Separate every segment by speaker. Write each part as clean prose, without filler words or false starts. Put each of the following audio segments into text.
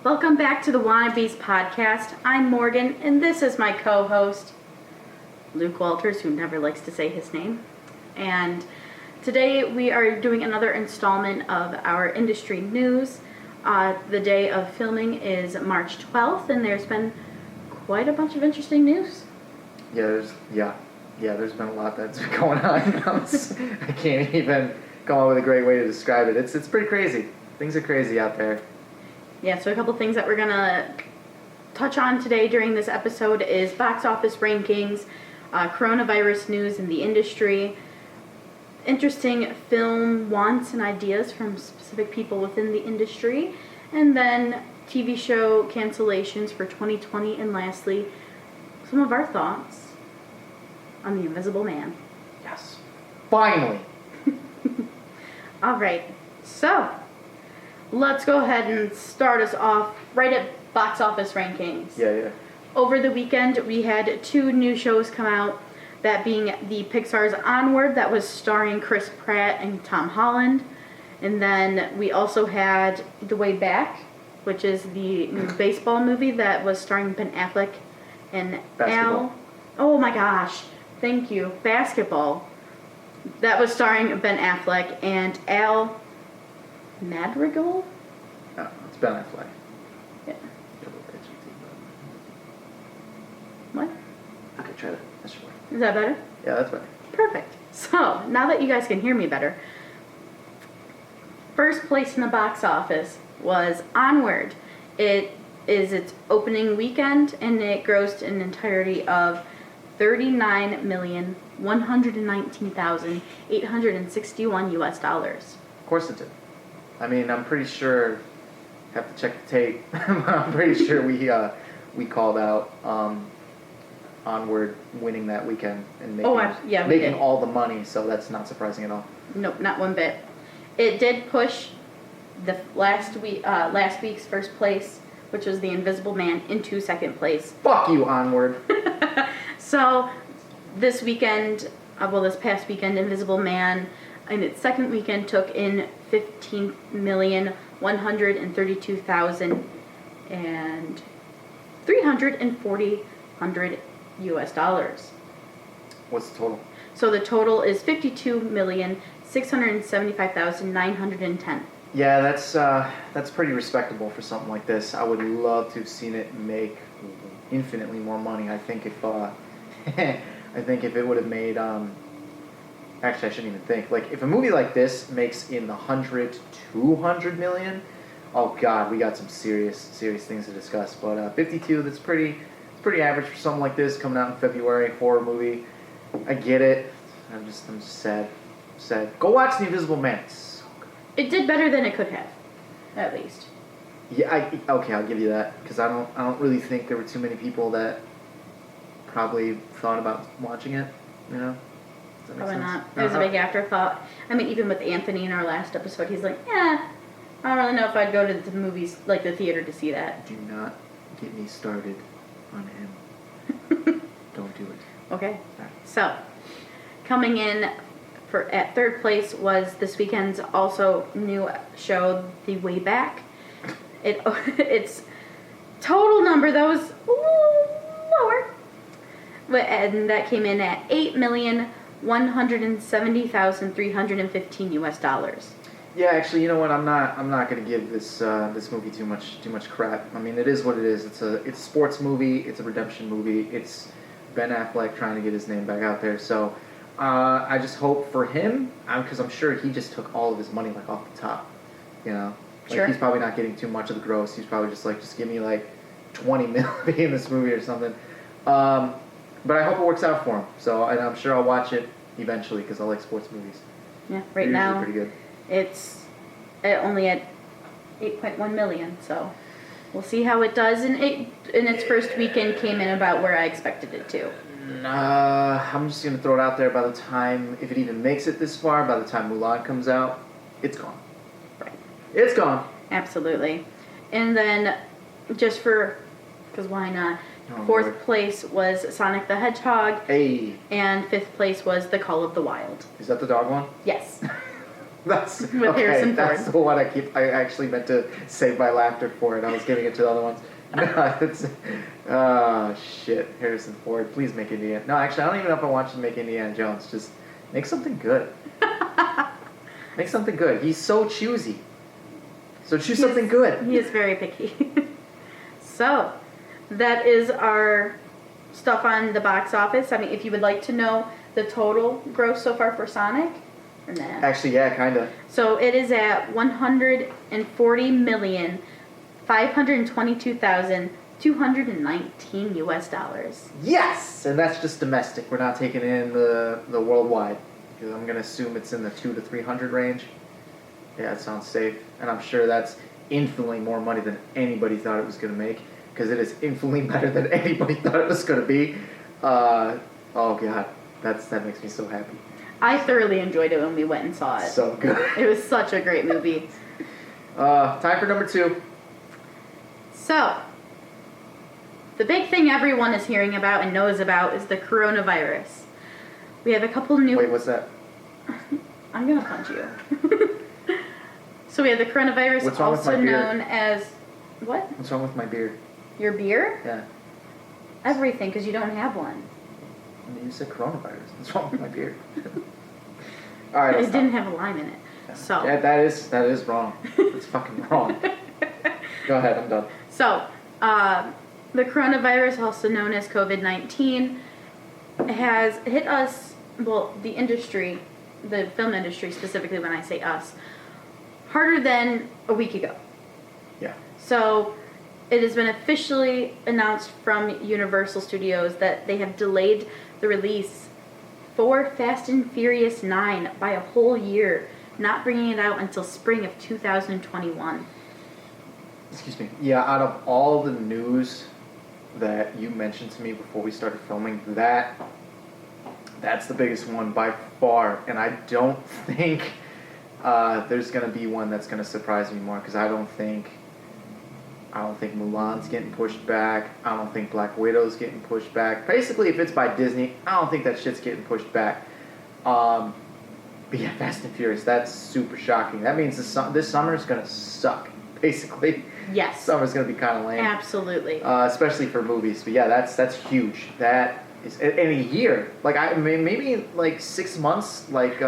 Speaker 1: Welcome back to the Wannabes podcast. I'm Morgan, and this is my co-host, Luke Walters, who never likes to say his name. And today we are doing another installment of our industry news. The day of filming is March 12th, and there's been quite a bunch of interesting news.
Speaker 2: There's been a lot that's been going on. I can't even come up with a great way to describe it. It's pretty crazy. Things are crazy out there.
Speaker 1: Yeah, so a couple things that we're going to touch on today during this episode is box office rankings, coronavirus news in the industry, interesting film wants and ideas from specific people within the industry, and then TV show cancellations for 2020, and lastly, some of our thoughts on The Invisible Man.
Speaker 2: Yes. Finally.
Speaker 1: All right, so let's go ahead and start us off right at box office rankings.
Speaker 2: Yeah.
Speaker 1: Over the weekend, we had two new shows come out, that being the Pixar's Onward, that was starring Chris Pratt and Tom Holland. And then we also had The Way Back, which is the new baseball movie that was starring Ben Affleck and
Speaker 2: Basketball.
Speaker 1: Oh my gosh, thank you. Basketball. That was starring Ben Affleck and Al Madrigal?
Speaker 2: No, it's Ben Affleck.
Speaker 1: Yeah. What?
Speaker 2: Okay, try that. That should work.
Speaker 1: Is that better?
Speaker 2: Yeah, that's better.
Speaker 1: Perfect. So, now that you guys can hear me better, first place in the box office was Onward. It is its opening weekend, and it grossed an entirety of $39,119,861 US dollars.
Speaker 2: Of course it did. I mean, I'm pretty sure. Have to check the tape. I'm pretty sure we called out Onward winning that weekend and making all the money. So that's not surprising at all.
Speaker 1: Nope, not one bit. It did push the last week's first place, which was The Invisible Man, into second place.
Speaker 2: Fuck you, Onward.
Speaker 1: So this past weekend, Invisible Man, in its second weekend, took in $15,132,340 US dollars.
Speaker 2: What's the total?
Speaker 1: So the total is $52,675,910.
Speaker 2: Yeah, that's pretty respectable for something like this. I would love to have seen it make infinitely more money. I think if it would have made actually I shouldn't even think. Like if a movie like this makes in the 100 to 200 million, oh god, we got some serious things to discuss. But 52, that's pretty average for something like this coming out in February, horror movie. I get it. I'm just sad. Go watch The Invisible Man. It's so good.
Speaker 1: It did better than it could have, at least.
Speaker 2: Yeah, okay, I'll give you that, because I don't really think there were too many people that probably thought about watching it. You know. Does that make
Speaker 1: Probably
Speaker 2: sense?
Speaker 1: not. It was a big afterthought. I mean, even with Anthony in our last episode, he's like, I don't really know if I'd go to the movies, like the theater, to see that.
Speaker 2: Do not get me started on him. Don't do it.
Speaker 1: Okay. So, coming in at third place was this weekend's also new show, The Way Back. Its total number, though, was lower. And that came in at $8,170,315 US dollars.
Speaker 2: Yeah, actually, you know what? I'm not going to give this movie too much crap. I mean, it is what it is. It's a sports movie. It's a redemption movie. It's Ben Affleck trying to get his name back out there. So I just hope for him, because I'm sure he just took all of his money like off the top. You know, like
Speaker 1: sure.
Speaker 2: He's probably not getting too much of the gross. He's probably just give me like 20 million in this movie or something. But I hope it works out for him. So and I'm sure I'll watch it eventually because I like sports movies.
Speaker 1: Yeah,
Speaker 2: They're usually pretty good.
Speaker 1: It's only at 8.1 million, so we'll see how it does. In its first weekend, came in about where I expected it to.
Speaker 2: I'm just going to throw it out there. By the time, if it even makes it this far, by the time Mulan comes out, it's gone.
Speaker 1: Right.
Speaker 2: It's gone.
Speaker 1: Absolutely. And then, just because why not? Fourth place was Sonic the Hedgehog.
Speaker 2: Hey.
Speaker 1: And fifth place was The Call of the Wild.
Speaker 2: Is that the dog one?
Speaker 1: Yes.
Speaker 2: That's
Speaker 1: With
Speaker 2: okay,
Speaker 1: Harrison
Speaker 2: that's
Speaker 1: Ford.
Speaker 2: the one I actually meant to save my laughter for, and I was giving it to the other ones. No, it's, oh shit, Harrison Ford, please make Indiana. No, actually, I don't even know if I want you to make Indiana Jones. Just make something good. Make something good. He's so choosy. So choose something good.
Speaker 1: He is very picky. So, that is our stuff on the box office. I mean, if you would like to know the total gross so far for Sonic, or nah.
Speaker 2: Actually, yeah, kind of.
Speaker 1: So it is at $140,522,219 US.
Speaker 2: Yes, and that's just domestic. We're not taking in the worldwide, because I'm gonna assume it's in the 200 to 300 range. Yeah, it sounds safe, and I'm sure that's infinitely more money than anybody thought it was gonna make, because it is infinitely better than anybody thought it was gonna be. Oh god, that makes me so happy.
Speaker 1: I thoroughly enjoyed it when we went and saw it.
Speaker 2: So good.
Speaker 1: It was such a great movie.
Speaker 2: Time for number 2.
Speaker 1: So, the big thing everyone is hearing about and knows about is the coronavirus. We have a couple new...
Speaker 2: Wait, what's that?
Speaker 1: I'm gonna punch you. So we have the coronavirus,
Speaker 2: What's wrong with
Speaker 1: also
Speaker 2: my beard?
Speaker 1: known as... What?
Speaker 2: What's wrong with my beard?
Speaker 1: Your beard?
Speaker 2: Yeah.
Speaker 1: Everything, because you don't have one.
Speaker 2: You said coronavirus. What's wrong with my beard? All right.
Speaker 1: It didn't have a line in it.
Speaker 2: Yeah.
Speaker 1: So.
Speaker 2: Yeah, that is wrong. It's fucking wrong. Go ahead, I'm done.
Speaker 1: So, the coronavirus, also known as COVID-19, has hit us, well, the industry, the film industry specifically when I say us, harder than a week ago.
Speaker 2: Yeah.
Speaker 1: So, it has been officially announced from Universal Studios that they have delayed the release for Fast and Furious 9 by a whole year, not bringing it out until spring of 2021.
Speaker 2: Excuse me. Yeah, out of all the news that you mentioned to me before we started filming, that's the biggest one by far, and I don't think there's gonna be one that's gonna surprise me more, because I don't think Mulan's getting pushed back. I don't think Black Widow's getting pushed back. Basically, if it's by Disney, I don't think that shit's getting pushed back. But yeah, Fast and Furious, that's super shocking. That means this summer is gonna suck, basically.
Speaker 1: Yes.
Speaker 2: Summer's gonna be kind of lame.
Speaker 1: Absolutely.
Speaker 2: Especially for movies. But yeah, that's huge. That is in a year. Like maybe like 6 months. Like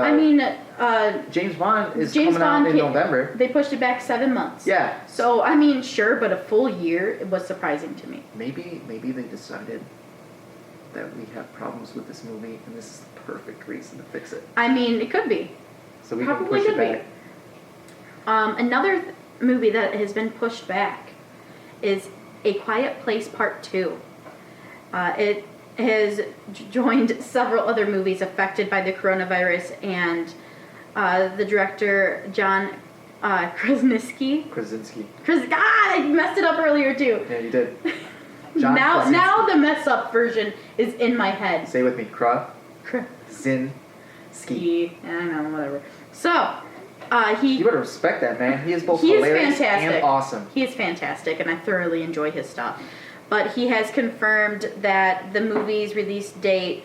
Speaker 2: James Bond is coming out in November.
Speaker 1: They pushed it back 7 months.
Speaker 2: Yeah.
Speaker 1: So sure, but a full year, it was surprising to me.
Speaker 2: Maybe they decided that we have problems with this movie, and this is the perfect reason to fix it.
Speaker 1: It could be.
Speaker 2: So we
Speaker 1: Probably
Speaker 2: can push
Speaker 1: could
Speaker 2: it back.
Speaker 1: Another movie that has been pushed back is A Quiet Place Part 2. It has joined several other movies affected by the coronavirus, and the director, John Krasinski. I messed it up earlier too.
Speaker 2: Yeah, you did.
Speaker 1: Now the mess up version is in my head.
Speaker 2: Say with me, Krasinski.
Speaker 1: I don't know, whatever. So,
Speaker 2: you better respect that man. He is both hilarious and awesome.
Speaker 1: He is fantastic, and I thoroughly enjoy his stuff. But he has confirmed that the movie's release date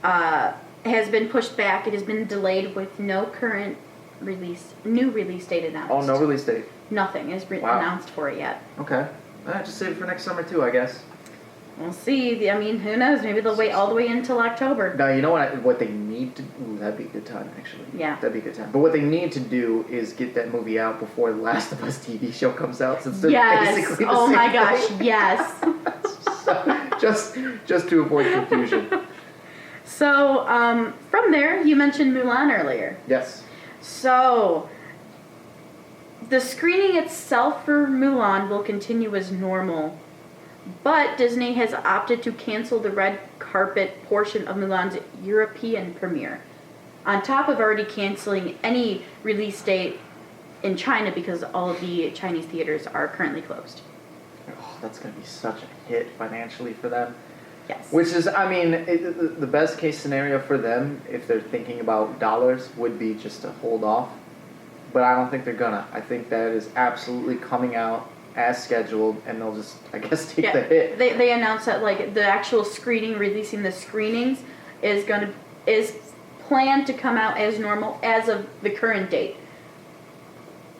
Speaker 1: has been pushed back. It has been delayed with no current new release date announced.
Speaker 2: Oh, no release date.
Speaker 1: Nothing is announced for it yet.
Speaker 2: Okay. Just save it for next summer too, I guess.
Speaker 1: We'll see. Who knows? Maybe they'll wait all the way until October.
Speaker 2: Now, you know what they need to... Ooh, that'd be a good time, actually.
Speaker 1: Yeah.
Speaker 2: That'd be a good time. But what they need to do is get that movie out before The Last of Us TV show comes out, since they're basically the same
Speaker 1: my gosh,
Speaker 2: thing.
Speaker 1: yes.
Speaker 2: So, just to avoid confusion.
Speaker 1: So, from there, you mentioned Mulan earlier.
Speaker 2: Yes.
Speaker 1: So, the screening itself for Mulan will continue as normal, but Disney has opted to cancel the red carpet portion of Mulan's European premiere, on top of already canceling any release date in China because all of the Chinese theaters are currently closed.
Speaker 2: Oh, that's going to be such a hit financially for them.
Speaker 1: Yes.
Speaker 2: Which is, the best case scenario for them, if they're thinking about dollars, would be just to hold off. But I don't think they're gonna. I think that is absolutely coming out as scheduled, and they'll just, I guess, take the hit.
Speaker 1: They announced that the actual screening, releasing the screenings, is planned to come out as normal as of the current date.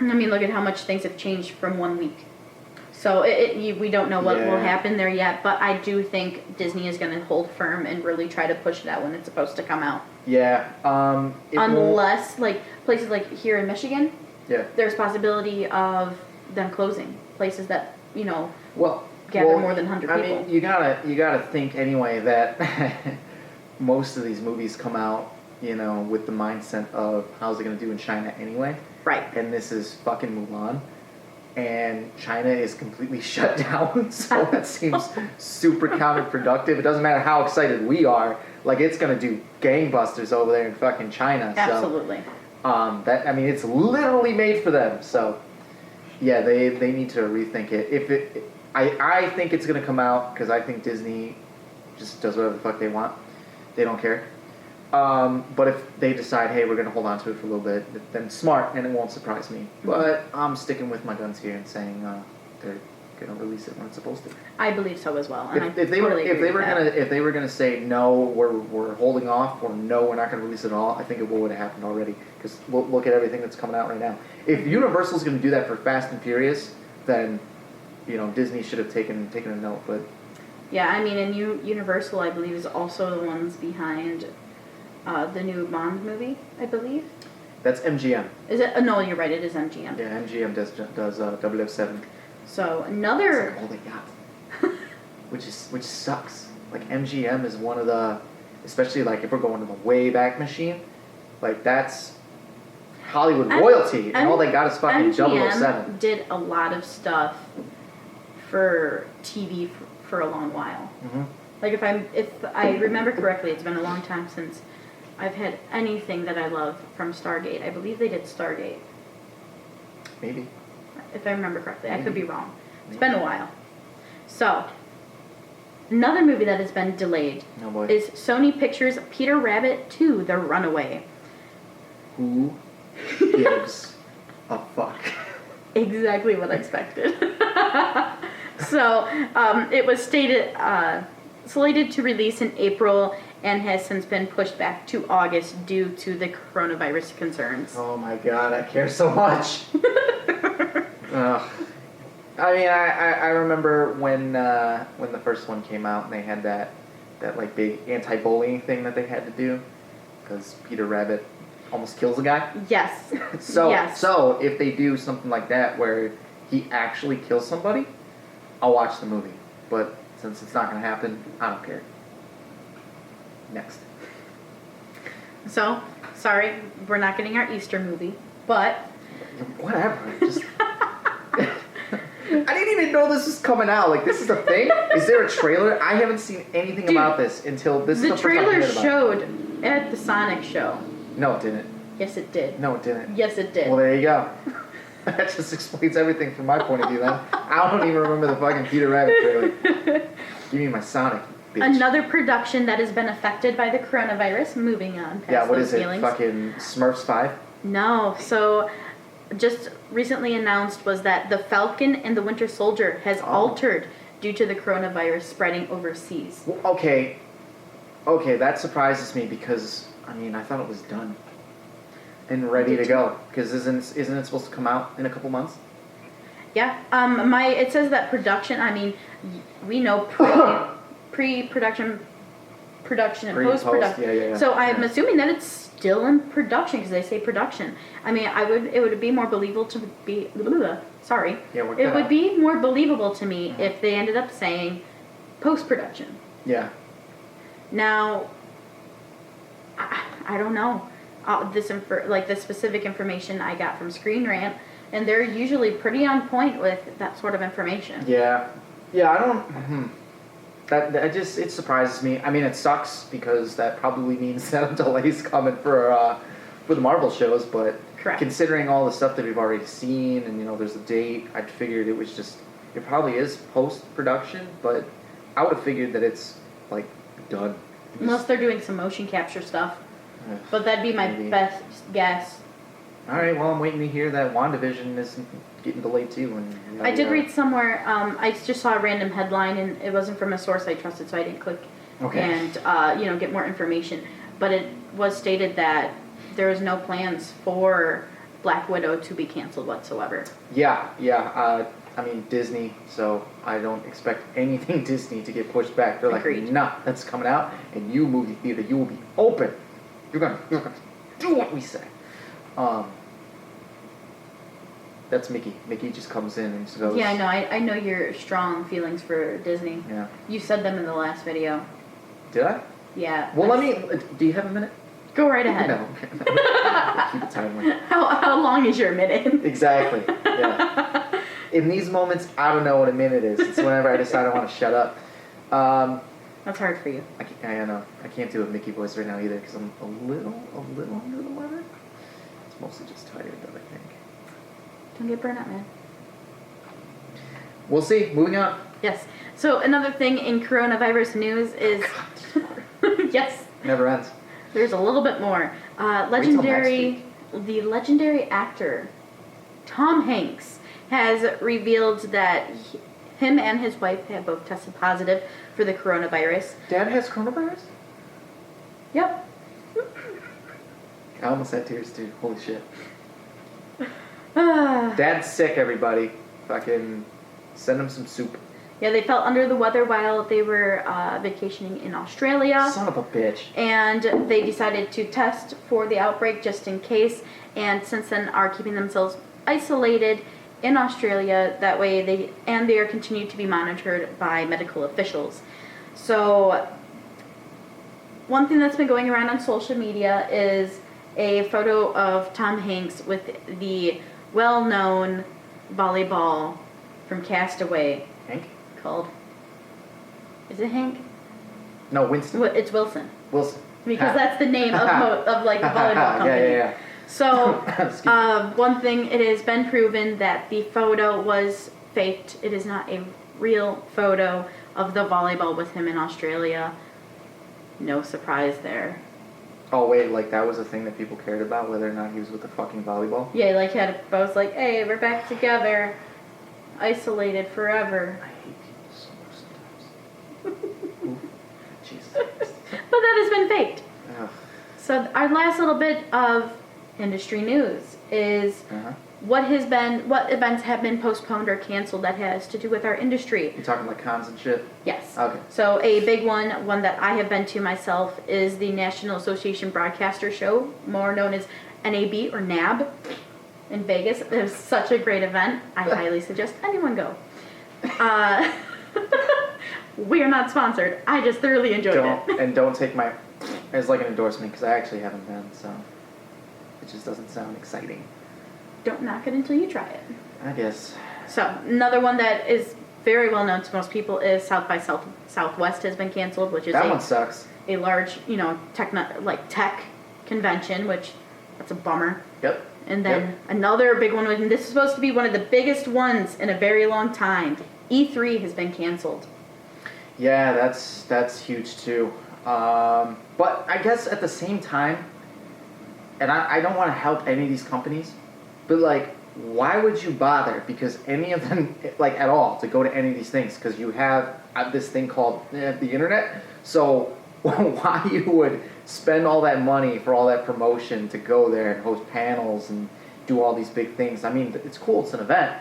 Speaker 1: I mean, look at how much things have changed from 1 week. So we don't know what will happen there yet, but I do think Disney is going to hold firm and really try to push it out when it's supposed to come out.
Speaker 2: Yeah.
Speaker 1: Unless, like, places like here in Michigan,
Speaker 2: yeah,
Speaker 1: there's possibility of them closing. Places that, gather more than 100 people.
Speaker 2: I mean, you gotta think anyway that most of these movies come out, with the mindset of how's it gonna do in China anyway.
Speaker 1: Right.
Speaker 2: And this is fucking Mulan. And China is completely shut down, so that seems super counterproductive. It doesn't matter how excited we are, like it's gonna do gangbusters over there in fucking China.
Speaker 1: Absolutely.
Speaker 2: So, it's literally made for them. So, yeah, they need to rethink it. I think it's gonna come out because I think Disney just does whatever the fuck they want. They don't care. But if they decide, hey, we're going to hold on to it for a little bit, then smart, and it won't surprise me. But I'm sticking with my guns here and saying they're going to release it when it's supposed to.
Speaker 1: I believe so as well. And
Speaker 2: If they were going to say no, we're holding off, or no, we're not going to release it at all, I think it would have happened already. Because look at everything that's coming out right now. If Universal's going to do that for Fast and Furious, then Disney should have taken a note. But
Speaker 1: yeah, I mean, and Universal, I believe, is also the ones behind the new Bond movie, I believe.
Speaker 2: That's MGM.
Speaker 1: Is it? No, you're right. It is MGM.
Speaker 2: Yeah, MGM does 007.
Speaker 1: So another.
Speaker 2: That's like all they got, which sucks. Like MGM is one of the, especially like if we're going to the way back machine, like that's Hollywood royalty, and all they got is fucking
Speaker 1: MGM
Speaker 2: 007.
Speaker 1: Did a lot of stuff for TV for a long while.
Speaker 2: Mm-hmm.
Speaker 1: Like if I remember correctly, it's been a long time since I've had anything that I love from Stargate. I believe they did Stargate.
Speaker 2: Maybe.
Speaker 1: If I remember correctly.
Speaker 2: Maybe.
Speaker 1: I could be wrong. It's been a while. So, another movie that has been delayed is Sony Pictures' Peter Rabbit 2, The Runaway.
Speaker 2: Who gives a fuck?
Speaker 1: Exactly what I expected. So, it was slated to release in April and has since been pushed back to August due to the coronavirus concerns.
Speaker 2: Oh my god, I care so much. Ugh. I mean, I remember when the first one came out and they had that like big anti-bullying thing that they had to do because Peter Rabbit almost kills a guy.
Speaker 1: Yes.
Speaker 2: So if they do something like that where he actually kills somebody, I'll watch the movie. But since it's not going to happen, I don't care. Next.
Speaker 1: So, sorry, we're not getting our Easter movie, but...
Speaker 2: Whatever. Just... I didn't even know this was coming out. Like, this is a thing? Is there a trailer? I haven't seen anything about this until this is the first time I heard about it.
Speaker 1: The trailer showed at the Sonic show.
Speaker 2: No, it didn't.
Speaker 1: Yes, it did.
Speaker 2: No, it didn't.
Speaker 1: Yes, it did.
Speaker 2: Well, there you go. That just explains everything from my point of view, then. I don't even remember the fucking Peter Rabbit trailer. Give me my Sonic, bitch.
Speaker 1: Another production that has been affected by the coronavirus. Moving on past
Speaker 2: what
Speaker 1: those
Speaker 2: is it?
Speaker 1: feelings.
Speaker 2: Fucking Smurfs 5?
Speaker 1: No. So, just recently announced was that The Falcon and the Winter Soldier has altered due to the coronavirus spreading overseas.
Speaker 2: Well, okay, that surprises me because, I mean, I thought it was done and ready to go. Because isn't it supposed to come out in a couple months?
Speaker 1: Yeah. It says that production, I mean, we know pre-production, and post-production.
Speaker 2: Yeah.
Speaker 1: So I'm assuming that it's still in production because they say production. I mean, it would be more believable to be, sorry.
Speaker 2: Yeah,
Speaker 1: it would be more believable to me if they ended up saying post-production.
Speaker 2: Yeah.
Speaker 1: Now, I don't know. The specific information I got from Screen Rant, and they're usually pretty on point with that sort of information.
Speaker 2: Yeah, I don't. That just it surprises me. I mean, it sucks because that probably means that a delay's coming for the Marvel shows. But
Speaker 1: correct.
Speaker 2: Considering all the stuff that we've already seen, and there's a date, I figured it probably is post production. But I would have figured that it's like done.
Speaker 1: Unless they're doing some motion capture stuff. But that'd be my best guess.
Speaker 2: All right, well, I'm waiting to hear that WandaVision is getting delayed too. And
Speaker 1: I did read somewhere, I just saw a random headline, and it wasn't from a source I trusted, so I didn't click and get more information. But it was stated that there is no plans for Black Widow to be canceled whatsoever.
Speaker 2: Yeah. I mean, Disney, so I don't expect anything Disney to get pushed back. They're like,
Speaker 1: Agreed.
Speaker 2: nah, that's coming out, and you, movie theater, you will be open. You're gonna do what we say. That's Mickey. Mickey just comes in and just goes.
Speaker 1: Yeah, I know. I know your strong feelings for Disney.
Speaker 2: Yeah.
Speaker 1: You said them in the last video.
Speaker 2: Did I?
Speaker 1: Yeah.
Speaker 2: Well, let me. Do you have a minute?
Speaker 1: Go right ahead.
Speaker 2: No. Keep it timely.
Speaker 1: How long is your minute?
Speaker 2: Exactly. Yeah. In these moments, I don't know what a minute is. It's whenever I decide I want to shut up.
Speaker 1: That's hard for you.
Speaker 2: I know. I can't do a Mickey voice right now either because I'm a little under the weather. It's mostly just tired, though, I think.
Speaker 1: Don't get burnt out, man.
Speaker 2: We'll see. Moving on.
Speaker 1: Yes. So another thing in coronavirus news is yes,
Speaker 2: Never ends.
Speaker 1: there's a little bit more. The legendary actor Tom Hanks has revealed that him and his wife have both tested positive for the coronavirus.
Speaker 2: Dad has coronavirus?
Speaker 1: Yep.
Speaker 2: I almost had tears too. Holy shit.
Speaker 1: Yeah,
Speaker 2: Dad's sick, everybody. Fucking send him some soup.
Speaker 1: they felt under the weather while they were vacationing in Australia.
Speaker 2: Son of a bitch.
Speaker 1: And they decided to test for the outbreak just in case, and since then are keeping themselves isolated in Australia. That way they are continued to be monitored by medical officials. So one thing that's been going around on social media is a photo of Tom Hanks with the well-known volleyball from Castaway
Speaker 2: Hank?
Speaker 1: called, is it Hank?
Speaker 2: No, Winston.
Speaker 1: It's Wilson.
Speaker 2: Wilson.
Speaker 1: Because that's the name of like the volleyball company.
Speaker 2: Yeah.
Speaker 1: So,
Speaker 2: Excuse me.
Speaker 1: one thing, it has been proven that the photo was faked. It is not a real photo of the volleyball with him in Australia. No surprise there.
Speaker 2: Oh, wait, like that was a thing that people cared about, whether or not he was with the fucking volleyball?
Speaker 1: Yeah, like had a post like, hey, we're back together, isolated forever.
Speaker 2: I hate people so much sometimes. Oof. Jesus.
Speaker 1: But that has been faked.
Speaker 2: Ugh.
Speaker 1: So our last little bit of industry news is
Speaker 2: Uh-huh.
Speaker 1: what events have been postponed or canceled that has to do with our industry.
Speaker 2: You talking like cons and shit?
Speaker 1: Yes.
Speaker 2: Okay.
Speaker 1: So a big one that I have been to myself is the National Association Broadcaster Show, more known as NAB or NAB in Vegas. It was such a great event. I highly suggest anyone go. We are not sponsored. I just thoroughly enjoyed it.
Speaker 2: Don't take my as like an endorsement because I actually haven't been, so it just doesn't sound exciting.
Speaker 1: Don't knock it until you try it.
Speaker 2: I guess.
Speaker 1: So another one that is very well known to most people is South by Southwest has been canceled, which is
Speaker 2: That one sucks.
Speaker 1: a large, tech convention, which that's a bummer.
Speaker 2: Yep.
Speaker 1: And then another big one, and this is supposed to be one of the biggest ones in a very long time. E3 has been canceled.
Speaker 2: Yeah, that's huge too. But I guess at the same time, and I don't want to help any of these companies, but like, why would you bother? Because any of them, like at all, to go to any of these things? Because you have this thing called the internet. So why you would spend all that money for all that promotion to go there and host panels and do all these big things? I mean, it's cool, it's an event,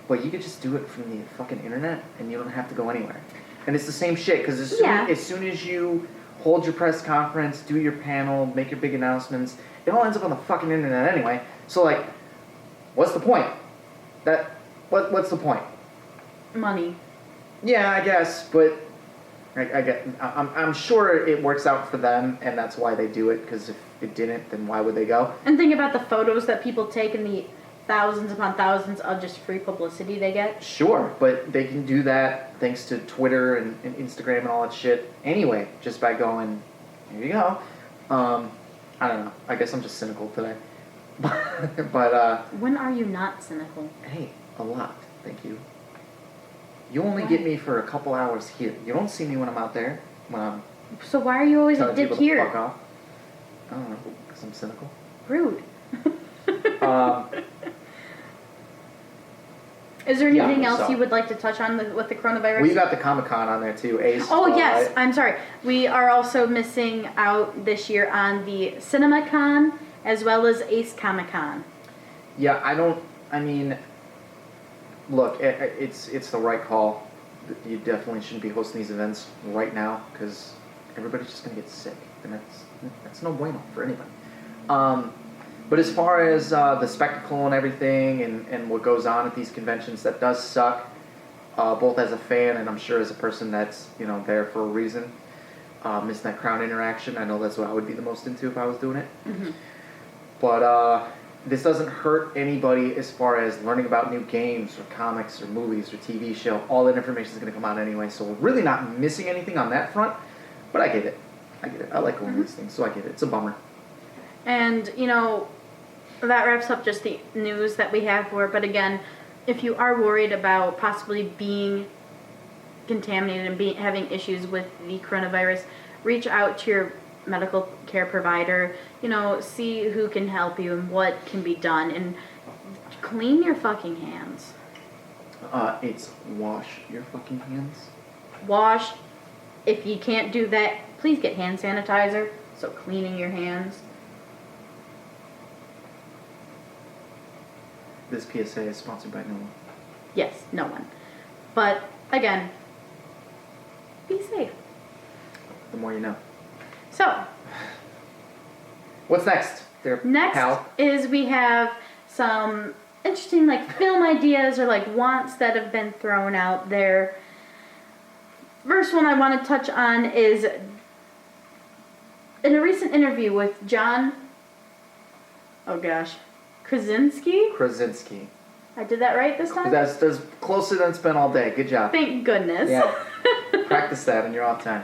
Speaker 2: but you could just do it from the fucking internet and you don't have to go anywhere. And it's the same shit, because as soon as you hold your press conference, do your panel, make your big announcements, it all ends up on the fucking internet anyway. So like, what's the point? What's the point?
Speaker 1: Money.
Speaker 2: Yeah, I guess, but I'm sure it works out for them, and that's why they do it. Because if it didn't, then why would they go?
Speaker 1: And think about the photos that people take and the thousands upon thousands of just free publicity they get.
Speaker 2: Sure, but they can do that thanks to Twitter and Instagram and all that shit anyway, just by going, here you go. I don't know. I guess I'm just cynical today. But
Speaker 1: when are you not cynical?
Speaker 2: hey, a lot. Thank you. You only get me for a couple hours here. You don't see me when I'm out there. When I'm
Speaker 1: So why are you always a
Speaker 2: telling
Speaker 1: dick
Speaker 2: people to
Speaker 1: here?
Speaker 2: fuck off. I don't know, because I'm cynical.
Speaker 1: Rude. Is there
Speaker 2: Yeah,
Speaker 1: anything else
Speaker 2: so-
Speaker 1: you would like to touch on with the coronavirus?
Speaker 2: Well, you got the Comic-Con on there too, Ace.
Speaker 1: Oh, yes. I'm sorry. We are also missing out this year on the CinemaCon as well as Ace Comic-Con.
Speaker 2: Yeah, I mean, look, it's the right call. You definitely shouldn't be hosting these events right now because everybody's just going to get sick, and that's no bueno for anybody. But as far as the spectacle and everything and what goes on at these conventions, that does suck, both as a fan and I'm sure as a person that's, there for a reason. Missing that crowd interaction. I know that's what I would be the most into if I was doing it.
Speaker 1: Mm-hmm.
Speaker 2: But this doesn't hurt anybody as far as learning about new games or comics or movies or TV show. All that information is going to come out anyway, so we're really not missing anything on that front. But I get it. I like going to these things, so I get it. It's a bummer.
Speaker 1: And, that wraps up just the news that we have for it. But again, if you are worried about possibly being contaminated and having issues with the coronavirus, reach out to your medical care provider, see who can help you and what can be done, and clean your fucking hands.
Speaker 2: It's wash your fucking hands.
Speaker 1: Wash. If you can't do that, please get hand sanitizer. So cleaning your hands.
Speaker 2: This PSA is sponsored by no one.
Speaker 1: Yes, no one. But again, be safe.
Speaker 2: The more you know.
Speaker 1: So,
Speaker 2: what's next?
Speaker 1: Next is we have some interesting film ideas or wants that have been thrown out there. First one I want to touch on is in a recent interview with John Krasinski. I did that right this time?
Speaker 2: That's closer than it's been all day. Good job.
Speaker 1: Thank goodness.
Speaker 2: Yeah. Practice that in your off time.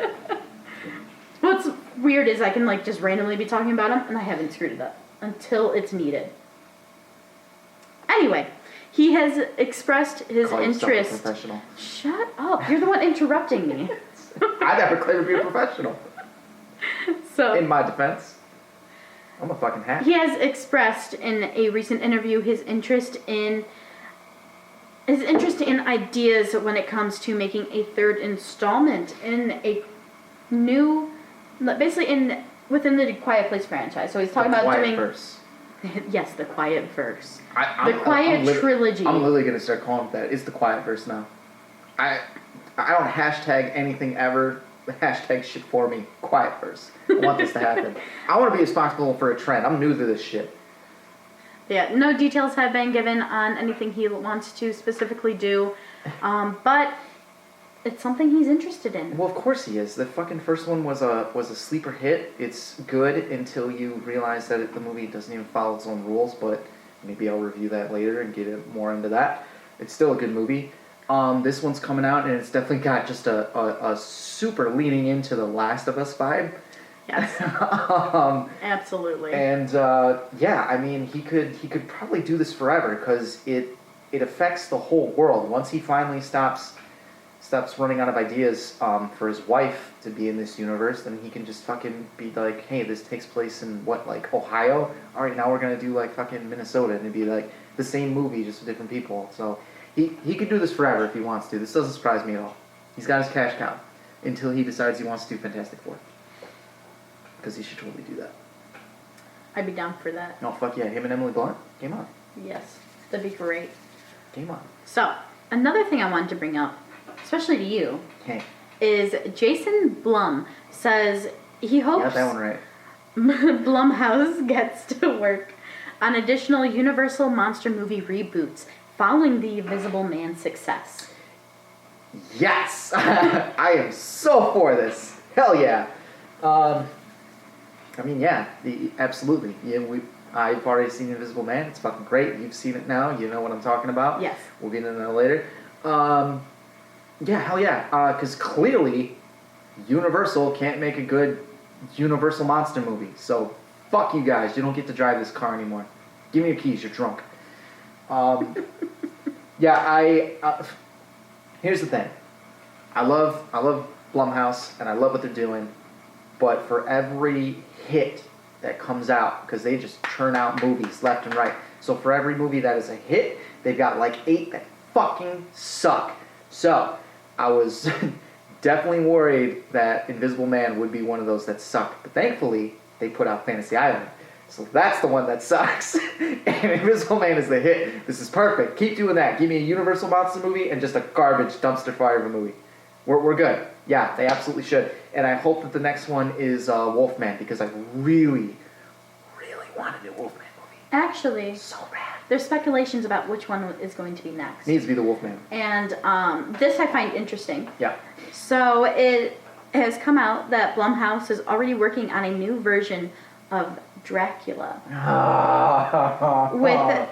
Speaker 1: What's weird is I can just randomly be talking about him and I haven't screwed it up until it's needed. Anyway, he has expressed his interest.
Speaker 2: A professional.
Speaker 1: Shut up. You're the one interrupting me.
Speaker 2: I never claimed to be a professional.
Speaker 1: So,
Speaker 2: in my defense, I'm a fucking hack.
Speaker 1: He has expressed in a recent interview his interest in ideas when it comes to making a third installment in a new, basically within the Quiet Place franchise. So he's talking about doing
Speaker 2: verse.
Speaker 1: Yes, the Quiet Verse.
Speaker 2: The
Speaker 1: Quiet Trilogy.
Speaker 2: I'm literally gonna start calling it that. It's the Quiet Verse now. I don't hashtag anything ever. Hashtag shit for me. Quiet Verse. I want this to happen. I want to be responsible for a trend. I'm new to this shit.
Speaker 1: Yeah, no details have been given on anything he wants to specifically do, but it's something he's interested in.
Speaker 2: Well, of course he is. The fucking first one was a sleeper hit. It's good until you realize that the movie doesn't even follow its own rules, but maybe I'll review that later and get more into that. It's still a good movie. This one's coming out, and it's definitely got just a super leaning into the Last of Us vibe.
Speaker 1: Yes. Absolutely.
Speaker 2: And I mean, he could probably do this forever because it affects the whole world. Once he finally stops running out of ideas for his wife to be in this universe, then he can just fucking be like, hey, this takes place in Ohio? All right, now we're gonna do fucking Minnesota, and it'd be the same movie just with different people. So he could do this forever if he wants to. This doesn't surprise me at all. He's got his cash cow until he decides he wants to do Fantastic Four. Because he should totally do that.
Speaker 1: I'd be down for that.
Speaker 2: Oh, fuck yeah. Him and Emily Blunt? Game on.
Speaker 1: Yes. That'd be great.
Speaker 2: Game on.
Speaker 1: So, another thing I wanted to bring up, especially to you,
Speaker 2: hey,
Speaker 1: is Jason Blum says he hopes
Speaker 2: got that one right.
Speaker 1: Blumhouse gets to work on additional Universal monster movie reboots following the Invisible Man's success.
Speaker 2: Yes! I am so for this. Hell yeah. I mean, yeah, absolutely. Yeah, I've already seen Invisible Man. It's fucking great. You've seen it now. You know what I'm talking about.
Speaker 1: Yes.
Speaker 2: We'll get into that later. Yeah, hell yeah. Because clearly, Universal can't make a good Universal monster movie. So, fuck you guys. You don't get to drive this car anymore. Give me your keys. You're drunk. Yeah, here's the thing. I love Blumhouse, and I love what they're doing. But for every hit that comes out, because they just churn out movies left and right. So for every movie that is a hit, they've got 8 that fucking suck. So I was definitely worried that Invisible Man would be one of those that sucked. But thankfully, they put out Fantasy Island. So that's the one that sucks. And Invisible Man is the hit. This is perfect. Keep doing that. Give me a Universal Monster movie and just a garbage dumpster fire of a movie. We're good. Yeah, they absolutely should. And I hope that the next one is Wolfman, because I really, really want a new Wolfman movie.
Speaker 1: Actually,
Speaker 2: So bad.
Speaker 1: there's speculations about which one is going to be next.
Speaker 2: Needs to be the Wolfman.
Speaker 1: And this I find interesting.
Speaker 2: Yeah.
Speaker 1: So it has come out that Blumhouse is already working on a new version of Dracula with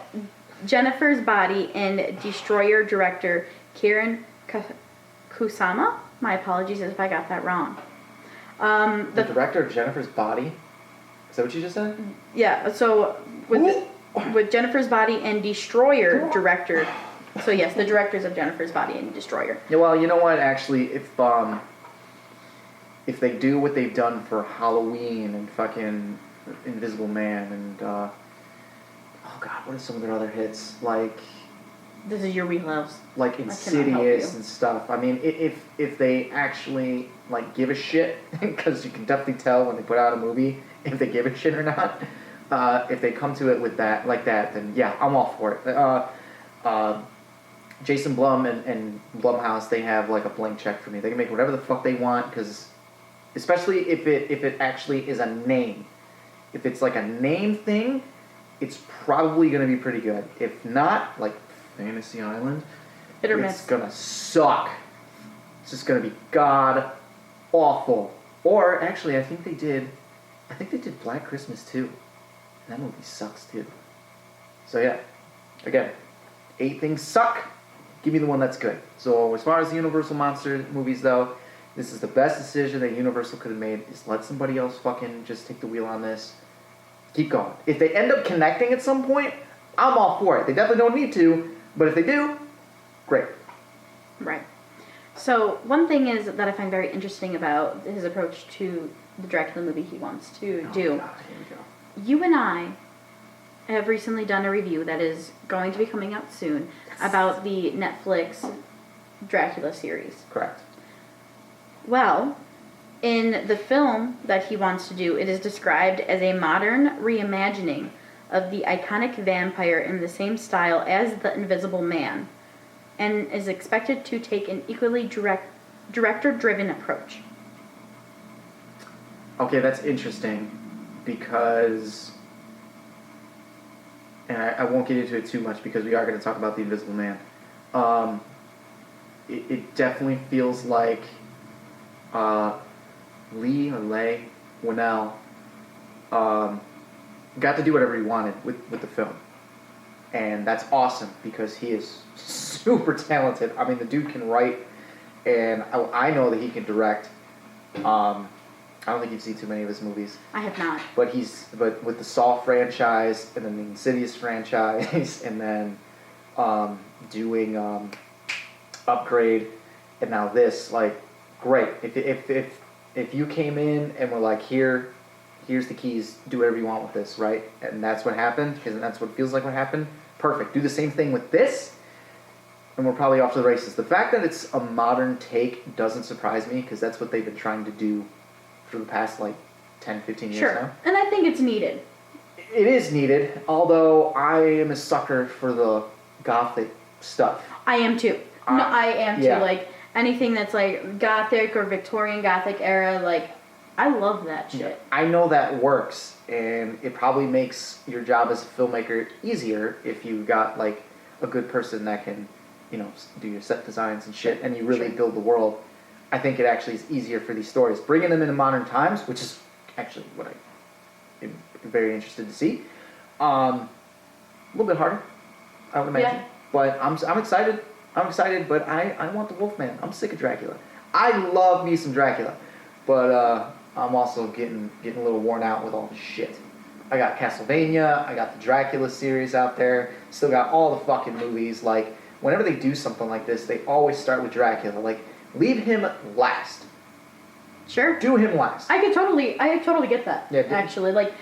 Speaker 1: Jennifer's Body and Destroyer director Kieran Kusama. My apologies if I got that wrong.
Speaker 2: The director of Jennifer's Body? Is that what you just said?
Speaker 1: Yeah, so with Jennifer's Body and Destroyer director. So yes, the directors of Jennifer's Body and Destroyer.
Speaker 2: Yeah, well, you know what? Actually, if they do what they've done for Halloween and fucking Invisible Man and oh god, what are some of their other hits? Like
Speaker 1: This is your wheelhouse.
Speaker 2: Like Insidious and stuff. I mean, if they actually like give a shit, because you can definitely tell when they put out a movie if they give a shit or not. If they come to it with that like that, then yeah, I'm all for it. Jason Blum and Blumhouse, they have like a blank check for me. They can make whatever the fuck they want, because especially if it actually is a name. If it's like a name thing, it's probably going to be pretty good. If not, like Fantasy Island, it's going to suck. It's just going to be god awful. Or actually, I think they did Black Christmas too. And that movie sucks too. So yeah, again, 8 things suck. Give me the one that's good. So as far as the Universal Monster movies though, this is the best decision that Universal could have made, is let somebody else fucking just take the wheel on this. Keep going. If they end up connecting at some point, I'm all for it. They definitely don't need to, but if they do, great.
Speaker 1: Right. So one thing is that I find very interesting about his approach to the Dracula movie he wants to do.
Speaker 2: God, here we go.
Speaker 1: You and I have recently done a review that is going to be coming out soon about the Netflix Dracula series.
Speaker 2: Correct.
Speaker 1: Well, in the film that he wants to do, it is described as a modern reimagining of the iconic vampire in the same style as The Invisible Man, and is expected to take an equally director-driven approach.
Speaker 2: Okay, that's interesting, because, and I won't get into it too much because we are going to talk about The Invisible Man. It definitely feels like Leigh Whannell got to do whatever he wanted with the film. And that's awesome, because he is super talented. I mean, the dude can write, and I know that he can direct. I don't think you've seen too many of his movies.
Speaker 1: I have not.
Speaker 2: But with the Saw franchise, and then the Insidious franchise, and then doing Upgrade, and now this, like, great. If you came in and were like, here's the keys, do whatever you want with this, right? And that's what happened, because that's what it feels like what happened. Perfect. Do the same thing with this, and we're probably off to the races. The fact that it's a modern take doesn't surprise me, because that's what they've been trying to do for the past, like, 10, 15 years now.
Speaker 1: And I think it's needed.
Speaker 2: It is needed, although I am a sucker for the gothic stuff.
Speaker 1: I am too. I am too.
Speaker 2: Yeah.
Speaker 1: Like, anything that's, like, gothic or Victorian gothic era, like, I love that shit.
Speaker 2: Yeah, I know that works, and it probably makes your job as a filmmaker easier if you've got, like, a good person that can, do your set designs and shit, and you really build the world. I think it actually is easier for these stories. Bringing them into modern times, which is actually what I am very interested to see, a little bit harder, I would imagine.
Speaker 1: Yeah.
Speaker 2: But I'm excited. I'm excited, but I want the Wolfman. I'm sick of Dracula. I love me some Dracula, but I'm also getting a little worn out with all the shit. I got Castlevania, I got the Dracula series out there, still got all the fucking movies. Like, whenever they do something like this, they always start with Dracula. Like, leave him last.
Speaker 1: Sure.
Speaker 2: Do him last.
Speaker 1: I totally get that.
Speaker 2: Yeah,
Speaker 1: actually, like,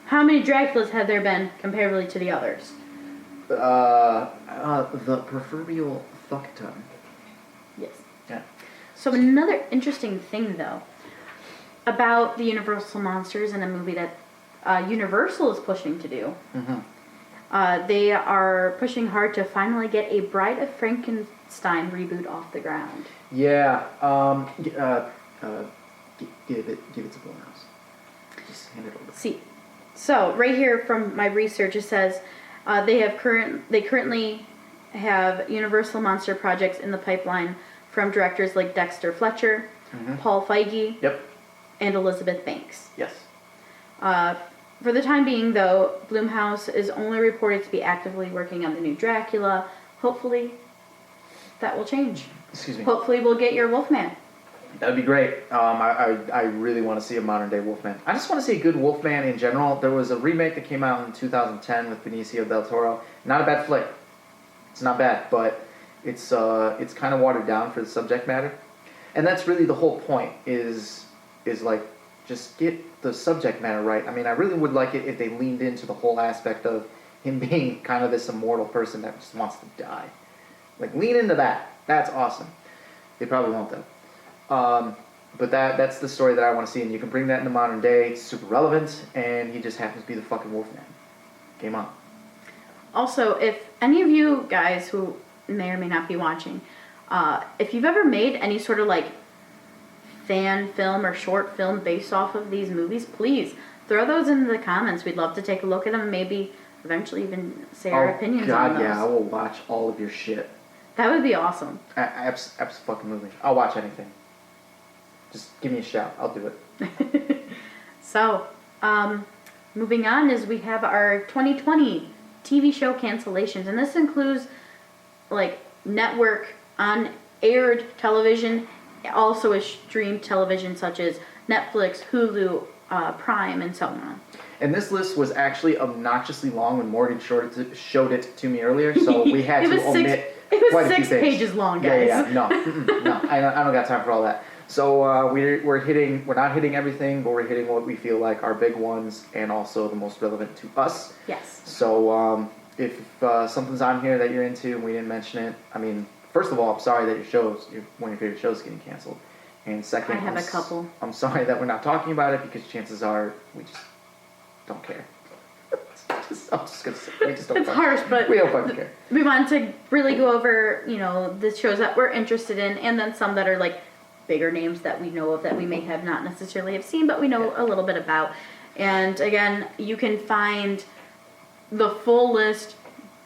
Speaker 1: how many Draculas have there been comparatively to the others?
Speaker 2: The proverbial fuck ton.
Speaker 1: Yes.
Speaker 2: Yeah.
Speaker 1: So another interesting thing, though, about the Universal Monsters in a movie that Universal is pushing to do.
Speaker 2: Mm-hmm.
Speaker 1: They are pushing hard to finally get a Bride of Frankenstein reboot off the ground.
Speaker 2: Yeah. Give it to Blumhouse. Just hand it over.
Speaker 1: See, so right here from my research, it says they currently have Universal monster projects in the pipeline from directors like Dexter Fletcher, Paul Feige,
Speaker 2: Yep.
Speaker 1: and Elizabeth Banks.
Speaker 2: Yes.
Speaker 1: For the time being, though, Blumhouse is only reported to be actively working on the new Dracula. Hopefully, that will change.
Speaker 2: Excuse me.
Speaker 1: Hopefully, we'll get your Wolfman.
Speaker 2: That would be great. I really want to see a modern day Wolfman. I just want to see a good Wolfman in general. There was a remake that came out in 2010 with Benicio del Toro. Not a bad flick. It's not bad, but it's kind of watered down for the subject matter. And that's really the whole point. Is like just get the subject matter right. I mean, I really would like it if they leaned into the whole aspect of him being kind of this immortal person that just wants to die. Like, lean into that. That's awesome. They probably won't, though. But that's the story that I want to see, and you can bring that into modern day. It's super relevant, and he just happens to be the fucking Wolfman. Game on.
Speaker 1: Also, if any of you guys who may or may not be watching, if you've ever made any sort of like fan film or short film based off of these movies, please throw those into the comments. We'd love to take a look at them and maybe eventually even say our opinions on those.
Speaker 2: Yeah, I will watch all of your shit.
Speaker 1: That would be awesome.
Speaker 2: Absolutely. I'll watch anything. Just give me a shout. I'll do it.
Speaker 1: So, moving on is we have our 2020 TV show cancellations, and this includes like network on aired television, also a streamed television such as Netflix, Hulu, Prime, and so on.
Speaker 2: And this list was actually obnoxiously long when Morgan showed it to me earlier, so we had to omit.
Speaker 1: It was 6 pages long, guys.
Speaker 2: Yeah. No, I don't got time for all that. So we're not hitting everything, but we're hitting what we feel like are big ones and also the most relevant to us.
Speaker 1: Yes.
Speaker 2: So if something's on here that you're into and we didn't mention it, I mean, first of all, I'm sorry that one of your favorite shows is getting canceled. And second,
Speaker 1: I have a couple.
Speaker 2: I'm sorry that we're not talking about it because chances are we just don't care. I'm just gonna say, we just don't.
Speaker 1: It's harsh, but
Speaker 2: we don't fucking care.
Speaker 1: We wanted to really go over, the shows that we're interested in, and then some that are like bigger names that we know of that we may have not necessarily have seen, but we know a little bit about. And again, you can find the full list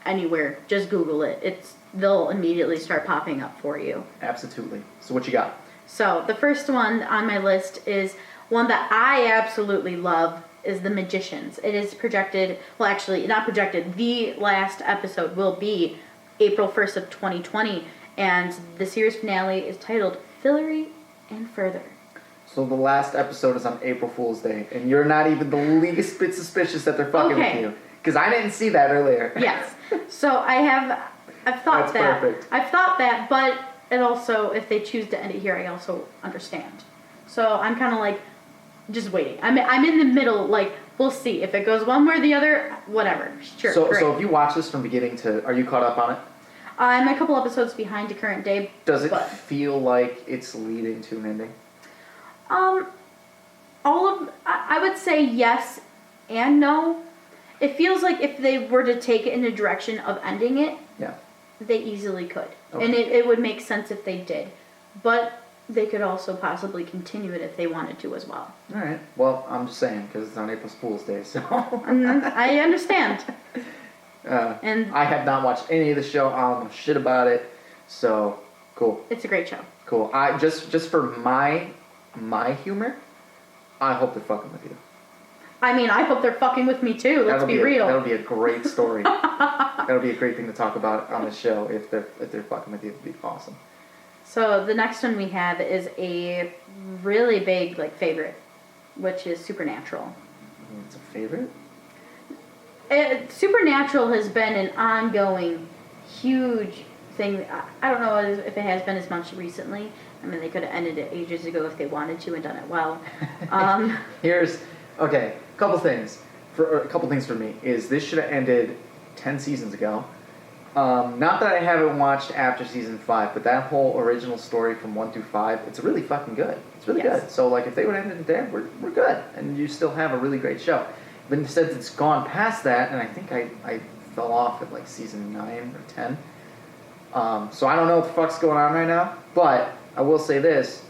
Speaker 1: anywhere. Just Google it. They'll immediately start popping up for you.
Speaker 2: Absolutely. So what you got?
Speaker 1: So the first one on my list is one that I absolutely love, is The Magicians. It is projected, well actually not projected, the last episode will be April 1st of 2020, and the series finale is titled Fillory and Further.
Speaker 2: So the last episode is on April Fool's Day, and you're not even the least bit suspicious that they're fucking with you. Because I didn't see that earlier.
Speaker 1: Yes. So I've thought
Speaker 2: That's perfect.
Speaker 1: I've thought that, but it also, if they choose to end it here, I also understand. So I'm kind of like, just waiting. I'm in the middle, like, we'll see. If it goes one way or the other, whatever. Sure,
Speaker 2: So
Speaker 1: great.
Speaker 2: if you watch this from beginning to, are you caught up on it?
Speaker 1: I'm a couple episodes behind to current day.
Speaker 2: Does it feel like it's leading to an ending?
Speaker 1: I would say yes and no. It feels like if they were to take it in the direction of ending it,
Speaker 2: Yeah.
Speaker 1: they easily could.
Speaker 2: Okay.
Speaker 1: And it would make sense if they did. But they could also possibly continue it if they wanted to as well.
Speaker 2: All right. Well, I'm just saying, because it's on April Fool's Day, so...
Speaker 1: I understand. And
Speaker 2: I have not watched any of the show. I don't know shit about it. So, cool.
Speaker 1: it's a great show.
Speaker 2: Cool. I just for my humor, I hope they're fucking with you.
Speaker 1: I mean, I hope they're fucking with me too. Let's be real.
Speaker 2: That'll be a great story. That'll be a great thing to talk about on the show if they're fucking with you. It'd be awesome.
Speaker 1: So the next one we have is a really big favorite, which is Supernatural.
Speaker 2: It's a favorite?
Speaker 1: Supernatural has been an ongoing, huge thing. I don't know if it has been as much recently. I mean, they could have ended it ages ago if they wanted to and done it well.
Speaker 2: A couple things. A couple things for me is this should have ended 10 seasons ago. Not that I haven't watched after season 5, but that whole original story from 1 through 5, it's really fucking good. It's really good. So if they would have ended it there, we're good, and you still have a really great show. But since it's gone past that, and I think I fell off at like season 9 or 10. So I don't know what the fuck's going on right now. But I will say this: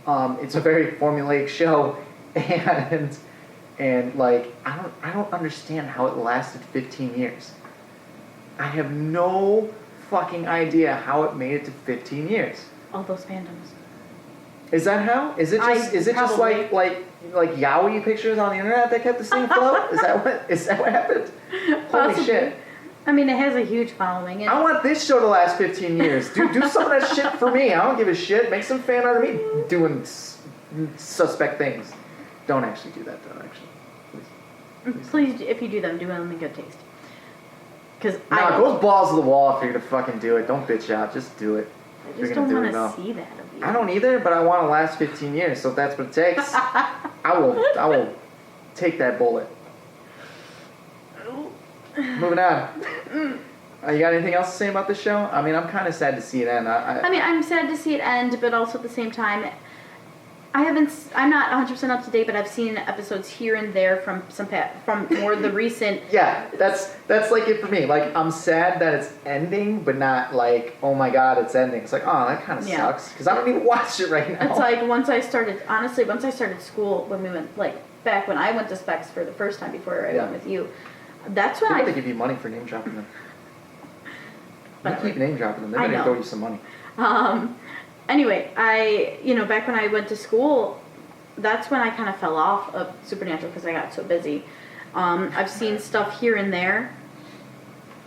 Speaker 2: it's a very formulaic show, and like I don't understand how it lasted 15 years. I have no fucking idea how it made it to 15 years.
Speaker 1: All those fandoms.
Speaker 2: Is that how? Is it just
Speaker 1: Probably.
Speaker 2: like yaoi pictures on the internet that kept this thing afloat? Is that what happened? Holy
Speaker 1: Possibly.
Speaker 2: shit.
Speaker 1: I mean, it has a huge following.
Speaker 2: I want this show to last 15 years. Do some of that shit for me. I don't give a shit. Make some fan art of me doing suspect things. Don't actually do that though, actually.
Speaker 1: Please, if you do them, do them in good taste. Because
Speaker 2: Nah, go balls to the wall if you're gonna fucking do it. Don't bitch out. Just do it.
Speaker 1: I
Speaker 2: If you're
Speaker 1: just
Speaker 2: gonna
Speaker 1: don't
Speaker 2: do it,
Speaker 1: want to
Speaker 2: no.
Speaker 1: see that of you.
Speaker 2: I don't either, but I want to last 15 years. So if that's what it takes, I will take that bullet. Moving on. You got anything else to say about this show? I mean, I'm kind of sad to see it end.
Speaker 1: I mean, I'm sad to see it end, but also at the same time, I'm not 100% up to date, but I've seen episodes here and there from more the recent.
Speaker 2: Yeah, that's like it for me. Like, I'm sad that it's ending, but not like, oh my god, it's ending. It's like, oh, that kind of sucks because I don't even watch it right now.
Speaker 1: It's like once I started school, when we went, like, back when I went to Specs for the first time before I went with you, that's when
Speaker 2: they give you money for name dropping them. You keep name dropping them. They're going to throw you some money.
Speaker 1: Anyway, back when I went to school, that's when I kind of fell off of Supernatural because I got so busy. I've seen stuff here and there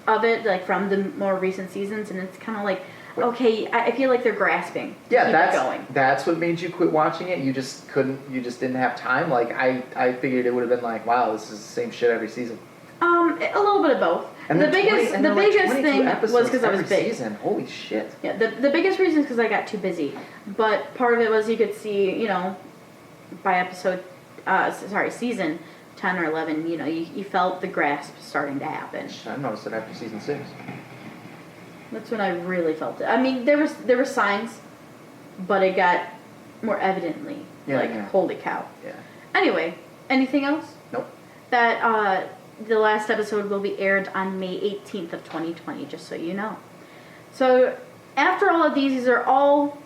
Speaker 1: of it, like from the more recent seasons, and it's kind of like, okay, I feel like they're grasping to keep it going.
Speaker 2: That's what made you quit watching it? You just didn't have time? Like, I figured it would have been like, wow, this is the same shit every season.
Speaker 1: A little bit of both.
Speaker 2: And
Speaker 1: the biggest thing was because I was big.
Speaker 2: Season. Holy shit.
Speaker 1: Yeah, the biggest reason is because I got too busy. But part of it was you could see, by season 10 or 11, you felt the grasp starting to happen.
Speaker 2: I noticed it after season 6.
Speaker 1: That's when I really felt it. I mean, there were signs, but it got more evidently. Holy cow.
Speaker 2: Yeah.
Speaker 1: Anyway, anything else?
Speaker 2: Nope.
Speaker 1: That, the last episode will be aired on May 18th of 2020, just so you know. So, after all of these are all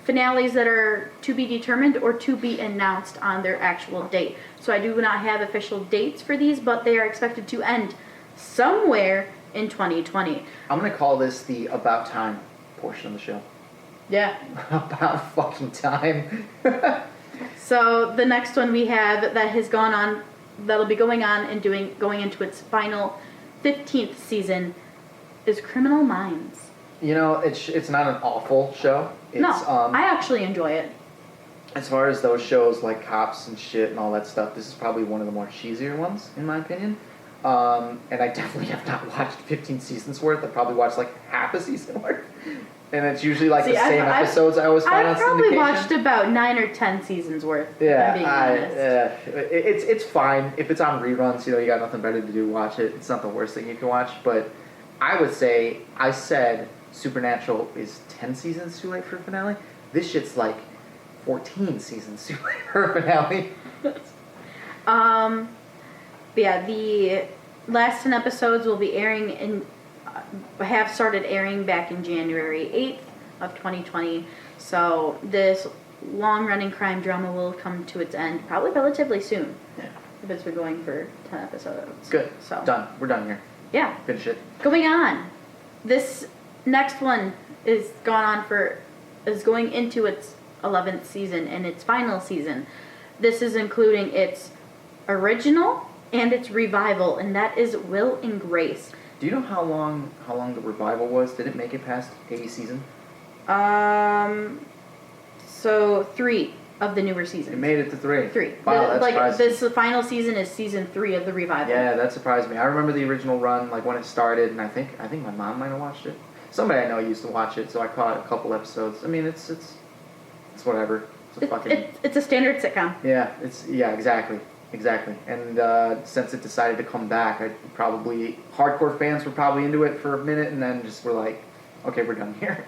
Speaker 1: finales that are to be determined or to be announced on their actual date. So I do not have official dates for these, but they are expected to end somewhere in 2020.
Speaker 2: I'm going to call this the About Time portion of the show.
Speaker 1: Yeah.
Speaker 2: About fucking time.
Speaker 1: So, the next one we have that has gone on, that'll be going on and going into its final 15th season is Criminal Minds.
Speaker 2: It's not an awful show.
Speaker 1: No, I actually enjoy it.
Speaker 2: As far as those shows like Cops and shit and all that stuff, this is probably one of the more cheesier ones, in my opinion. And I definitely have not watched 15 seasons worth. I've probably watched like half a season worth. And it's usually like the same episodes I always find on syndication.
Speaker 1: I've probably watched about 9 or 10 seasons worth, if I'm being honest.
Speaker 2: It's fine. If it's on reruns, you got nothing better to do, watch it. It's not the worst thing you can watch. But I would say, I said Supernatural is 10 seasons too late for a finale. This shit's like 14 seasons too late for a finale.
Speaker 1: Yeah, the last 10 episodes will be airing have started airing back in January 8th of 2020. So this long-running crime drama will come to its end probably relatively soon.
Speaker 2: Yeah.
Speaker 1: If it's been going for 10 episodes.
Speaker 2: Good.
Speaker 1: So
Speaker 2: done. We're done here.
Speaker 1: Yeah.
Speaker 2: Finish it.
Speaker 1: Going on. This next one is going into its 11th season and its final season. This is including its original and its revival, and that is Will and Grace.
Speaker 2: Do you know how long the revival was? Did it make it past a season?
Speaker 1: So 3 of the newer seasons.
Speaker 2: It made it to 3.
Speaker 1: 3.
Speaker 2: Wow,
Speaker 1: this final season is season 3 of the revival.
Speaker 2: Yeah, that surprised me. I remember the original run, like when it started, and I think my mom might have watched it. Somebody I know used to watch it, so I caught a couple episodes. I mean, it's whatever.
Speaker 1: It's a standard sitcom.
Speaker 2: Yeah, exactly. And since it decided to come back, hardcore fans were probably into it for a minute, and then just were like, okay, we're done here.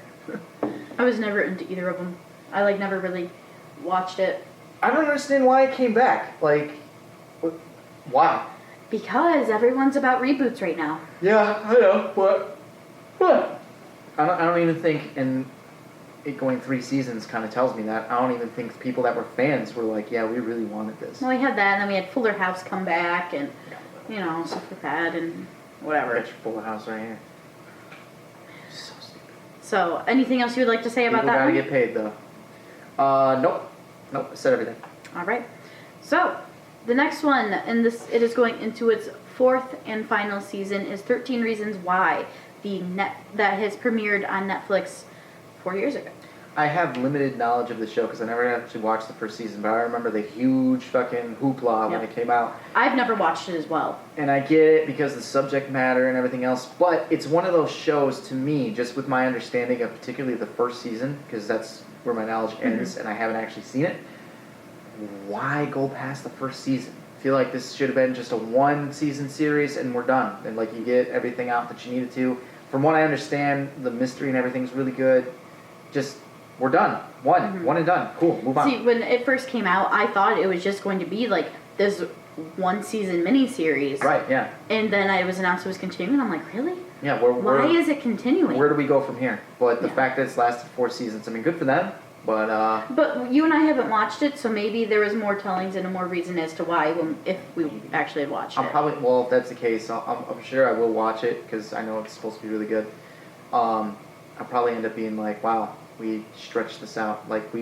Speaker 1: I was never into either of them. I never really watched it.
Speaker 2: I don't understand why it came back. Like, why?
Speaker 1: Because everyone's about reboots right now.
Speaker 2: Yeah, I know, but I don't even think, and it going 3 seasons kind of tells me that. I don't even think people that were fans were like, yeah, we really wanted this.
Speaker 1: Well, we had that, and then we had Fuller House come back, and, you know, stuff like that, and whatever.
Speaker 2: Got your Fuller House right here. So stupid.
Speaker 1: So, anything else you would like to say about
Speaker 2: People
Speaker 1: that
Speaker 2: gotta
Speaker 1: one?
Speaker 2: get paid, though. Nope. Nope, I said everything.
Speaker 1: All right. So, the next one, and it is going into its 4th and final season, is 13 Reasons Why, that has premiered on Netflix 4 years ago.
Speaker 2: I have limited knowledge of the show because I never actually watched the first season, but I remember the huge fucking hoopla when it came out.
Speaker 1: I've never watched it as well.
Speaker 2: And I get it because the subject matter and everything else, but it's one of those shows to me, just with my understanding of particularly the first season, because that's where my knowledge ends and I haven't actually seen it. Why go past the first season? I feel like this should have been just a 1-season series and we're done. And like you get everything out that you needed to. From what I understand, the mystery and everything's really good. Just, we're done. One and done. Cool, move on.
Speaker 1: See, when it first came out, I thought it was just going to be like this 1-season miniseries.
Speaker 2: Right, yeah.
Speaker 1: And then it was announced it was continuing. I'm like, really?
Speaker 2: Yeah,
Speaker 1: why is it continuing?
Speaker 2: Where do we go from here? But the fact that it's lasted 4 seasons, I mean, good for them. But
Speaker 1: you and I haven't watched it, so maybe there was more tellings and more reason as to why if we actually had watched it.
Speaker 2: If that's the case, I'm sure I will watch it because I know it's supposed to be really good. I'll probably end up being like, wow, we stretched this out. Like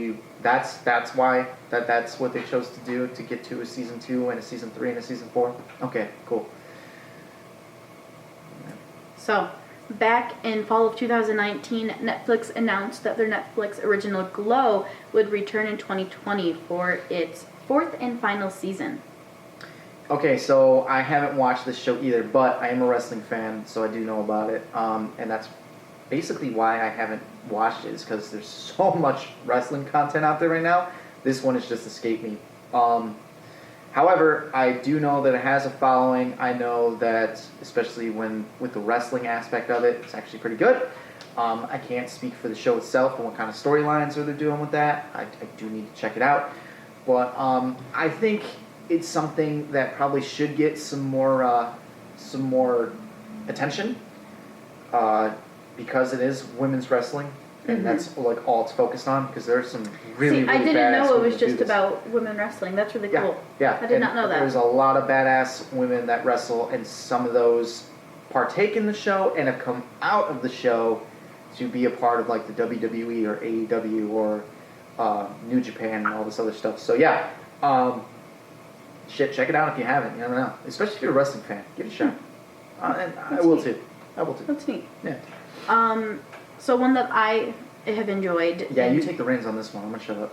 Speaker 2: that's why that's what they chose to do to get to a season 2 and a season 3 and a season 4. Okay, cool.
Speaker 1: So, back in fall of 2019, Netflix announced that their Netflix original Glow would return in 2020 for its 4th and final season.
Speaker 2: Okay, so I haven't watched this show either, but I am a wrestling fan, so I do know about it. And that's basically why I haven't watched it, is because there's so much wrestling content out there right now. This one has just escaped me. However, I do know that it has a following. I know that, especially with the wrestling aspect of it, it's actually pretty good. I can't speak for the show itself and what kind of storylines are they doing with that. I do need to check it out. But I think it's something that probably should get some more attention because it is women's wrestling. And that's like all it's focused on, because there's some really
Speaker 1: I didn't know it was just
Speaker 2: this.
Speaker 1: about women wrestling. That's really cool.
Speaker 2: Yeah,
Speaker 1: I did not know that.
Speaker 2: There's a lot of badass women that wrestle, and some of those partake in the show and have come out of the show to be a part of like the WWE or AEW or New Japan and all this other stuff. So yeah, check it out if you haven't. You never know. Especially if you're a wrestling fan, give it a shot. And I will too.
Speaker 1: That's neat.
Speaker 2: Yeah.
Speaker 1: So one that I have enjoyed.
Speaker 2: Yeah, you take the reins on this one. I'm gonna shut up.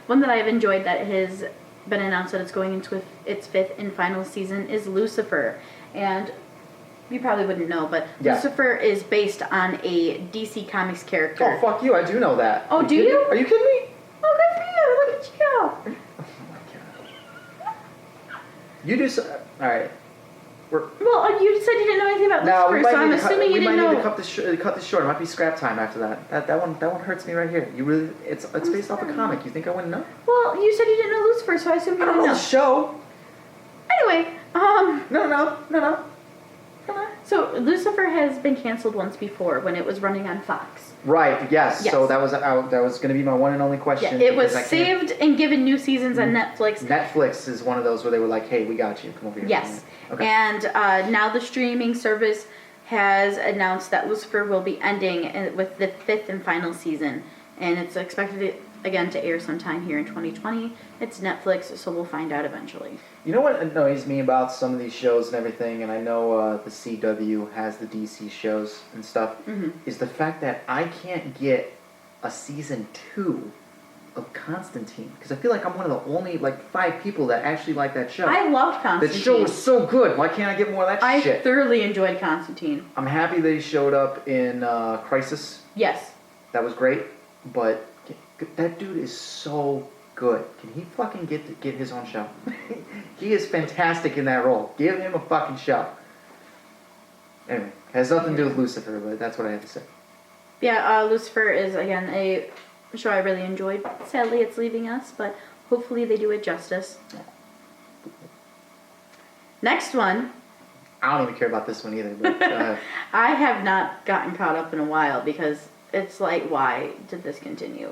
Speaker 1: One that I have enjoyed that has been announced that it's going into its 5th and final season is Lucifer. And you probably wouldn't know, but Lucifer is based on a DC Comics character.
Speaker 2: Oh, fuck you. I do know that.
Speaker 1: Oh, do you?
Speaker 2: Are you kidding me?
Speaker 1: Oh, good for you. Look at you.
Speaker 2: Oh, my God. You do so... Alright.
Speaker 1: Well, you said you didn't know anything about Lucifer, so I'm assuming you didn't know.
Speaker 2: We might need to cut this short. It might be scrap time after that. That one hurts me right here. You really... It's based off a comic. You think I wouldn't know?
Speaker 1: Well, you said you didn't know Lucifer, so I assumed you
Speaker 2: didn't know. I don't know the show.
Speaker 1: Anyway,
Speaker 2: No.
Speaker 1: So, Lucifer has been canceled once before when it was running on Fox.
Speaker 2: Right, yes. So that was going to be my one and only question.
Speaker 1: Yeah, it was saved and given new seasons on Netflix.
Speaker 2: Netflix is one of those where they were like, hey, we got you. Come over here.
Speaker 1: Yes.
Speaker 2: Okay.
Speaker 1: And now the streaming service has announced that Lucifer will be ending with the 5th and final season. And it's expected, again, to air sometime here in 2020. It's Netflix, so we'll find out eventually.
Speaker 2: You know what annoys me about some of these shows and everything, and I know the CW has the DC shows and stuff, is the fact that I can't get a season 2 of Constantine, because I feel like I'm one of the only 5 people that actually like that show.
Speaker 1: I loved Constantine.
Speaker 2: That show was so good. Why can't I get more of that shit?
Speaker 1: I thoroughly enjoyed Constantine.
Speaker 2: I'm happy that he showed up in Crisis.
Speaker 1: Yes.
Speaker 2: That was great, but that dude is so good. Can he fucking get his own show? He is fantastic in that role. Give him a fucking show. Anyway, has nothing to do with Lucifer, but that's what I have to say.
Speaker 1: Yeah, Lucifer is, again, a show I really enjoyed. Sadly, it's leaving us, but hopefully they do it justice. Next one.
Speaker 2: I don't even care about this one either. But
Speaker 1: I have not gotten caught up in a while because it's like, why did this continue?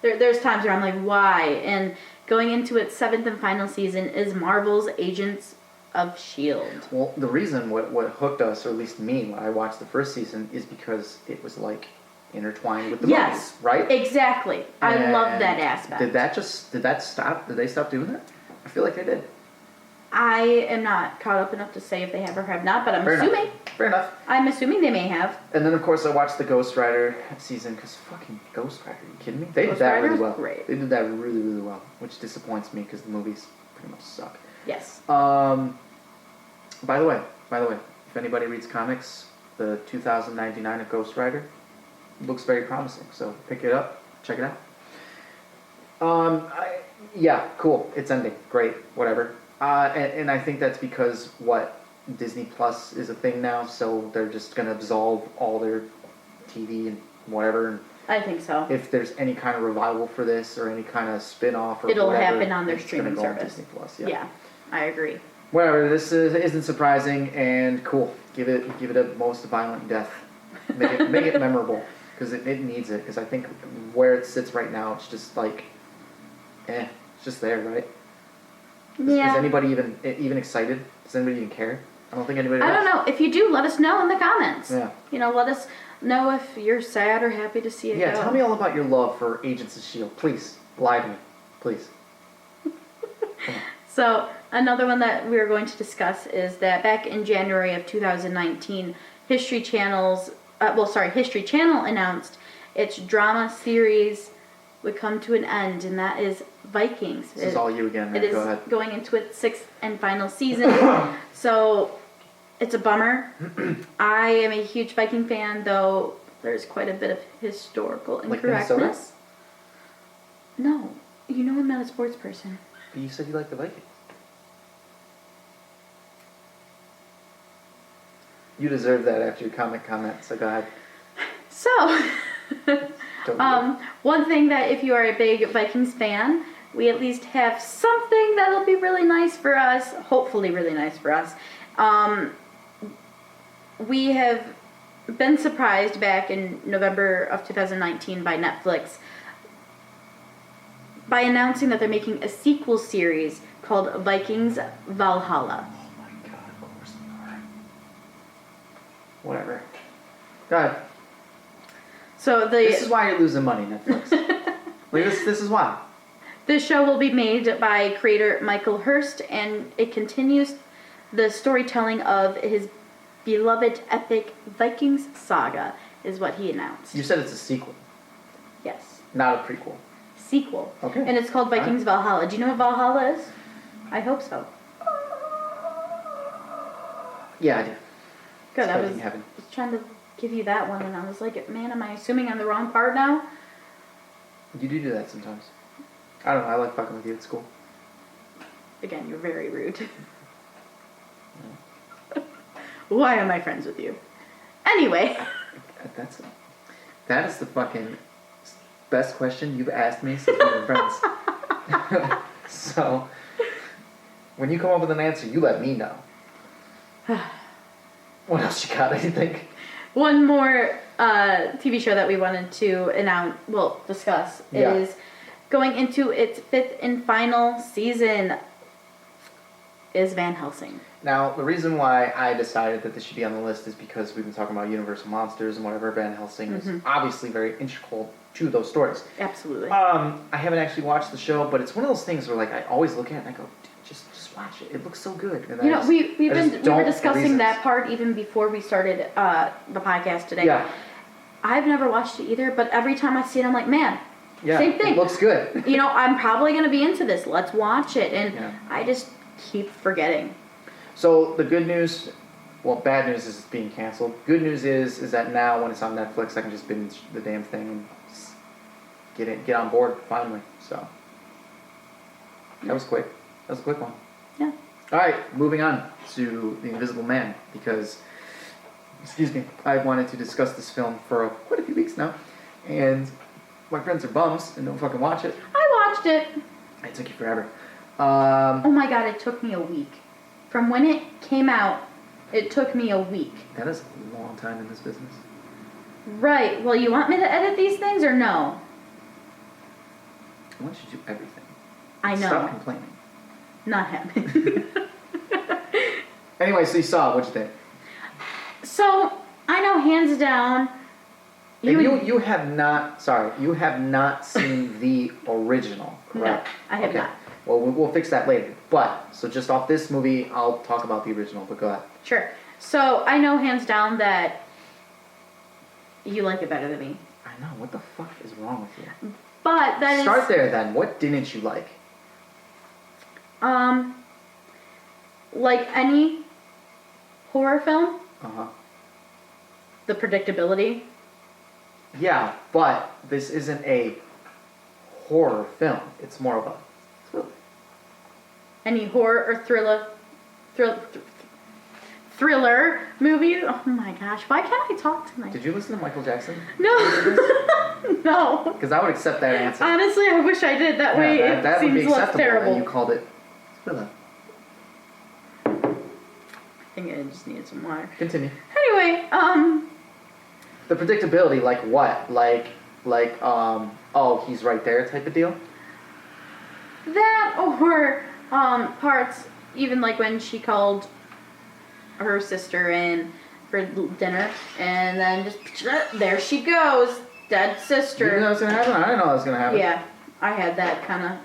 Speaker 1: There's times where I'm like, why? And going into its 7th and final season is Marvel's Agents of S.H.I.E.L.D.
Speaker 2: Well, the reason what hooked us, or at least me, when I watched the first season, is because it was like intertwined with the movies, right?
Speaker 1: Exactly. I love that aspect.
Speaker 2: Did that stop? Did they stop doing that? I feel like they did.
Speaker 1: I am not caught up enough to say if they have or have not, but
Speaker 2: Fair enough.
Speaker 1: I'm assuming they may have.
Speaker 2: And then, of course, I watched the Ghost Rider season, because fucking Ghost Rider, are you kidding me? They did that really well.
Speaker 1: Great.
Speaker 2: They did that really, really well, which disappoints me, because the movies pretty much suck.
Speaker 1: Yes.
Speaker 2: By the way, if anybody reads comics, the 2099 of Ghost Rider looks very promising, so pick it up, check it out. Yeah, cool, it's ending, great, whatever. And I think that's because, Disney Plus is a thing now, so they're just going to absolve all their TV and whatever. And
Speaker 1: I think so.
Speaker 2: if there's any kind of revival for this or any kind of spin-off or
Speaker 1: It'll
Speaker 2: whatever,
Speaker 1: happen on their
Speaker 2: it's
Speaker 1: streaming
Speaker 2: gonna go on
Speaker 1: service.
Speaker 2: Disney Plus,
Speaker 1: Yeah, I agree.
Speaker 2: Whatever, this isn't surprising, and cool. Give it a most violent death. Make it memorable, because it needs it. Because I think where it sits right now, it's just like, it's just there, right?
Speaker 1: Yeah.
Speaker 2: Is anybody even excited? Does anybody even care? I don't think anybody does.
Speaker 1: I don't know. If you do, let us know in the comments.
Speaker 2: Yeah.
Speaker 1: Let us know if you're sad or happy to see it
Speaker 2: Yeah,
Speaker 1: go.
Speaker 2: tell me all about your love for Agents of S.H.I.E.L.D. Please, lie to me. Please.
Speaker 1: So, another one that we're going to discuss is that back in January of 2019, History Channel announced its drama series would come to an end, and that is Vikings.
Speaker 2: This is all you again, man.
Speaker 1: It is
Speaker 2: Go ahead.
Speaker 1: going into its 6th and final season. So, it's a bummer. I am a huge Viking fan, though there's quite a bit of historical incorrectness.
Speaker 2: Like Minnesota?
Speaker 1: No. I'm not a sports person.
Speaker 2: But you said you like the Vikings. You deserve that after your comment, so go ahead.
Speaker 1: So,
Speaker 2: Don't
Speaker 1: one thing that if you are a big Vikings fan, we at least have something that'll be really nice for us, hopefully really nice for us. We have been surprised back in November of 2019 by Netflix by announcing that they're making a sequel series called Vikings Valhalla.
Speaker 2: Oh my god, of course they are. Whatever. Go ahead.
Speaker 1: So
Speaker 2: This is why you're losing money, Netflix. This is why.
Speaker 1: This show will be made by creator Michael Hurst, and it continues the storytelling of his beloved epic Vikings saga, is what he announced.
Speaker 2: You said it's a sequel,
Speaker 1: Yes.
Speaker 2: not a prequel.
Speaker 1: Sequel.
Speaker 2: Okay.
Speaker 1: And it's called Vikings Valhalla. Do you know what Valhalla is? I hope so.
Speaker 2: Yeah, I do.
Speaker 1: Good.
Speaker 2: It's
Speaker 1: I was
Speaker 2: Viking heaven.
Speaker 1: trying to give you that one, and I was like, man, am I assuming I'm the wrong part now?
Speaker 2: You do that sometimes. I don't know, I like fucking with you, it's cool.
Speaker 1: Again, you're very rude. Why am I friends with you? Anyway.
Speaker 2: That is the fucking best question you've asked me since we've been friends. So, when you come up with an answer, you let me know. What else you got, I think?
Speaker 1: One more TV show that we wanted to discuss is going into its 5th and final season is Van Helsing.
Speaker 2: Now, the reason why I decided that this should be on the list is because we've been talking about Universal Monsters and whatever. Van Helsing is obviously very integral to those stories.
Speaker 1: Absolutely.
Speaker 2: I haven't actually watched the show, but it's one of those things where like I always look at it and I go, just watch it. It looks so good. And
Speaker 1: we were discussing that part even before we started the podcast today.
Speaker 2: Yeah.
Speaker 1: I've never watched it either, but every time I see it, I'm like, man, same thing.
Speaker 2: It looks good.
Speaker 1: I'm probably going to be into this. Let's watch it. And I just keep forgetting.
Speaker 2: So the good news, bad news is it's being canceled. Good news is that now when it's on Netflix, I can just binge the damn thing and just get on board finally. So that was quick. That was a quick one.
Speaker 1: Yeah.
Speaker 2: All right, moving on to The Invisible Man because, I've wanted to discuss this film for quite a few weeks now, and my friends are bums and don't fucking watch it.
Speaker 1: I watched it.
Speaker 2: It took you forever.
Speaker 1: Oh my god, it took me a week. From when it came out, it took me a week.
Speaker 2: That is a long time in this business.
Speaker 1: Right. Well, you want me to edit these things or no?
Speaker 2: I want you to do everything.
Speaker 1: I know.
Speaker 2: Stop complaining.
Speaker 1: Not happening.
Speaker 2: Anyway, so you saw it. What'd you think?
Speaker 1: So, I know hands down.
Speaker 2: You have not seen the original, correct?
Speaker 1: No, I have not.
Speaker 2: Well, we'll fix that later. But, so just off this movie, I'll talk about the original, but go ahead.
Speaker 1: Sure. So, I know hands down that you like it better than me.
Speaker 2: I know. What the fuck is wrong with you?
Speaker 1: But that
Speaker 2: Start there then. What didn't you like?
Speaker 1: Like any horror film,
Speaker 2: Uh-huh.
Speaker 1: the predictability.
Speaker 2: Yeah, but this isn't a horror film. It's more of a thriller.
Speaker 1: Any horror or thriller movie. Oh my gosh, why can't I talk tonight?
Speaker 2: Did you listen to Michael Jackson?
Speaker 1: No. No.
Speaker 2: Because I would accept that answer.
Speaker 1: Honestly, I wish I did. That way
Speaker 2: that
Speaker 1: it
Speaker 2: would be
Speaker 1: seems less
Speaker 2: acceptable.
Speaker 1: terrible.
Speaker 2: And you called it thriller.
Speaker 1: I think I just needed some water.
Speaker 2: Continue.
Speaker 1: Anyway,
Speaker 2: The predictability, like what? Like, oh, he's right there type of deal?
Speaker 1: that or parts, even like when she called her sister in for dinner, and then just there she goes, dead sister.
Speaker 2: You knew that was gonna happen? I didn't know that was gonna happen.
Speaker 1: Yeah, I had that kind of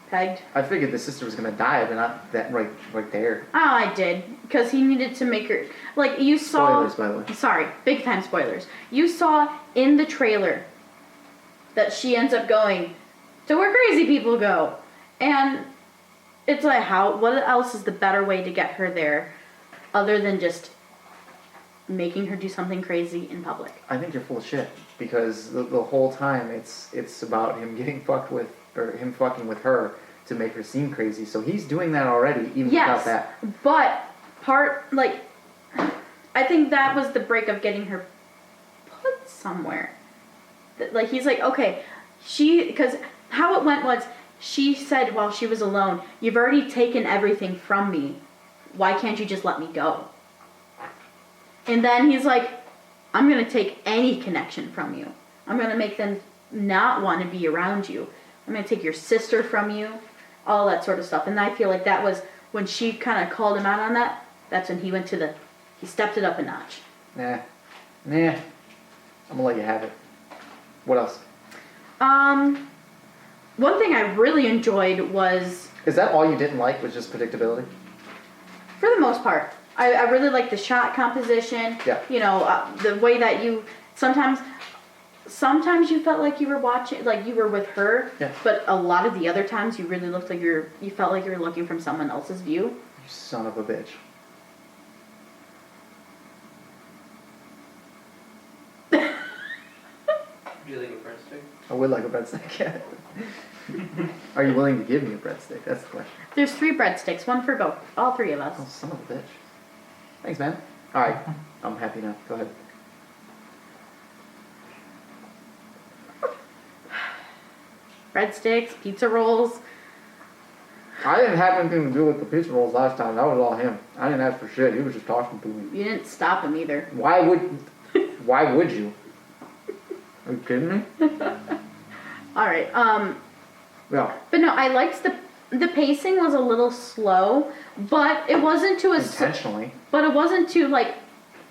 Speaker 1: pegged.
Speaker 2: I figured the sister was gonna die, but not that right there.
Speaker 1: Oh, I did, because he needed to make her, like, you saw...
Speaker 2: Spoilers, by the way.
Speaker 1: Sorry, big time spoilers. You saw in the trailer that she ends up going to where crazy people go. And it's like, what else is the better way to get her there other than just making her do something crazy in public?
Speaker 2: I think you're full of shit, because the whole time it's about him getting fucked with, or him fucking with her to make her seem crazy. So he's doing that already, even without that.
Speaker 1: But I think that was the break of getting her put somewhere. Like, he's like, okay, because how it went was, she said while she was alone, you've already taken everything from me. Why can't you just let me go? And then he's like, I'm going to take any connection from you. I'm going to make them not want to be around you. I'm going to take your sister from you. All that sort of stuff. And I feel like that was when she kind of called him out on that. That's when he went he stepped it up a notch.
Speaker 2: Nah. I'm going to let you have it. What else?
Speaker 1: One thing I really enjoyed was...
Speaker 2: Is that all you didn't like, was just predictability?
Speaker 1: For the most part. I really liked the shot composition.
Speaker 2: Yeah.
Speaker 1: You know, the way that you... Sometimes you felt like you were watching, like you were with her.
Speaker 2: Yeah.
Speaker 1: But a lot of the other times you really looked like you felt like you were looking from someone else's view.
Speaker 2: You son of a bitch.
Speaker 3: Do you like a breadstick?
Speaker 2: I would like a breadstick, yeah. Are you willing to give me a breadstick? That's the question.
Speaker 1: There's 3 breadsticks, one for both, all 3 of us.
Speaker 2: Oh, son of a bitch. Thanks, man. Alright, I'm happy now. Go ahead.
Speaker 1: Breadsticks, pizza rolls.
Speaker 2: I didn't have anything to do with the pizza rolls last time. That was all him. I didn't ask for shit. He was just talking to me.
Speaker 1: You didn't stop him either.
Speaker 2: Why would you? Are you kidding me?
Speaker 1: Alright,
Speaker 2: Yeah.
Speaker 1: but no, I liked the pacing was a little slow, but it wasn't to a...
Speaker 2: Intentionally.
Speaker 1: But it wasn't to, like,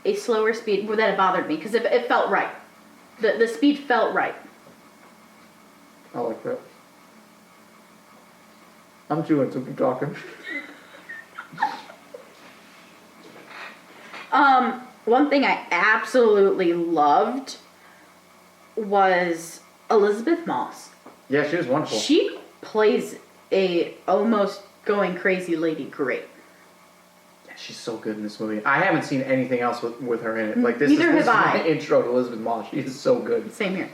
Speaker 1: a slower speed that it bothered me, because it felt right. The speed felt right.
Speaker 2: I like that. I'm chewing, so keep talking.
Speaker 1: One thing I absolutely loved was Elizabeth Moss.
Speaker 2: Yeah, she was wonderful.
Speaker 1: She plays a almost going crazy lady great.
Speaker 2: Yeah, she's so good in this movie. I haven't seen anything else with her in it. Like this
Speaker 1: Neither
Speaker 2: is
Speaker 1: have I.
Speaker 2: my intro to Elizabeth Moss. She is so good.
Speaker 1: Same here.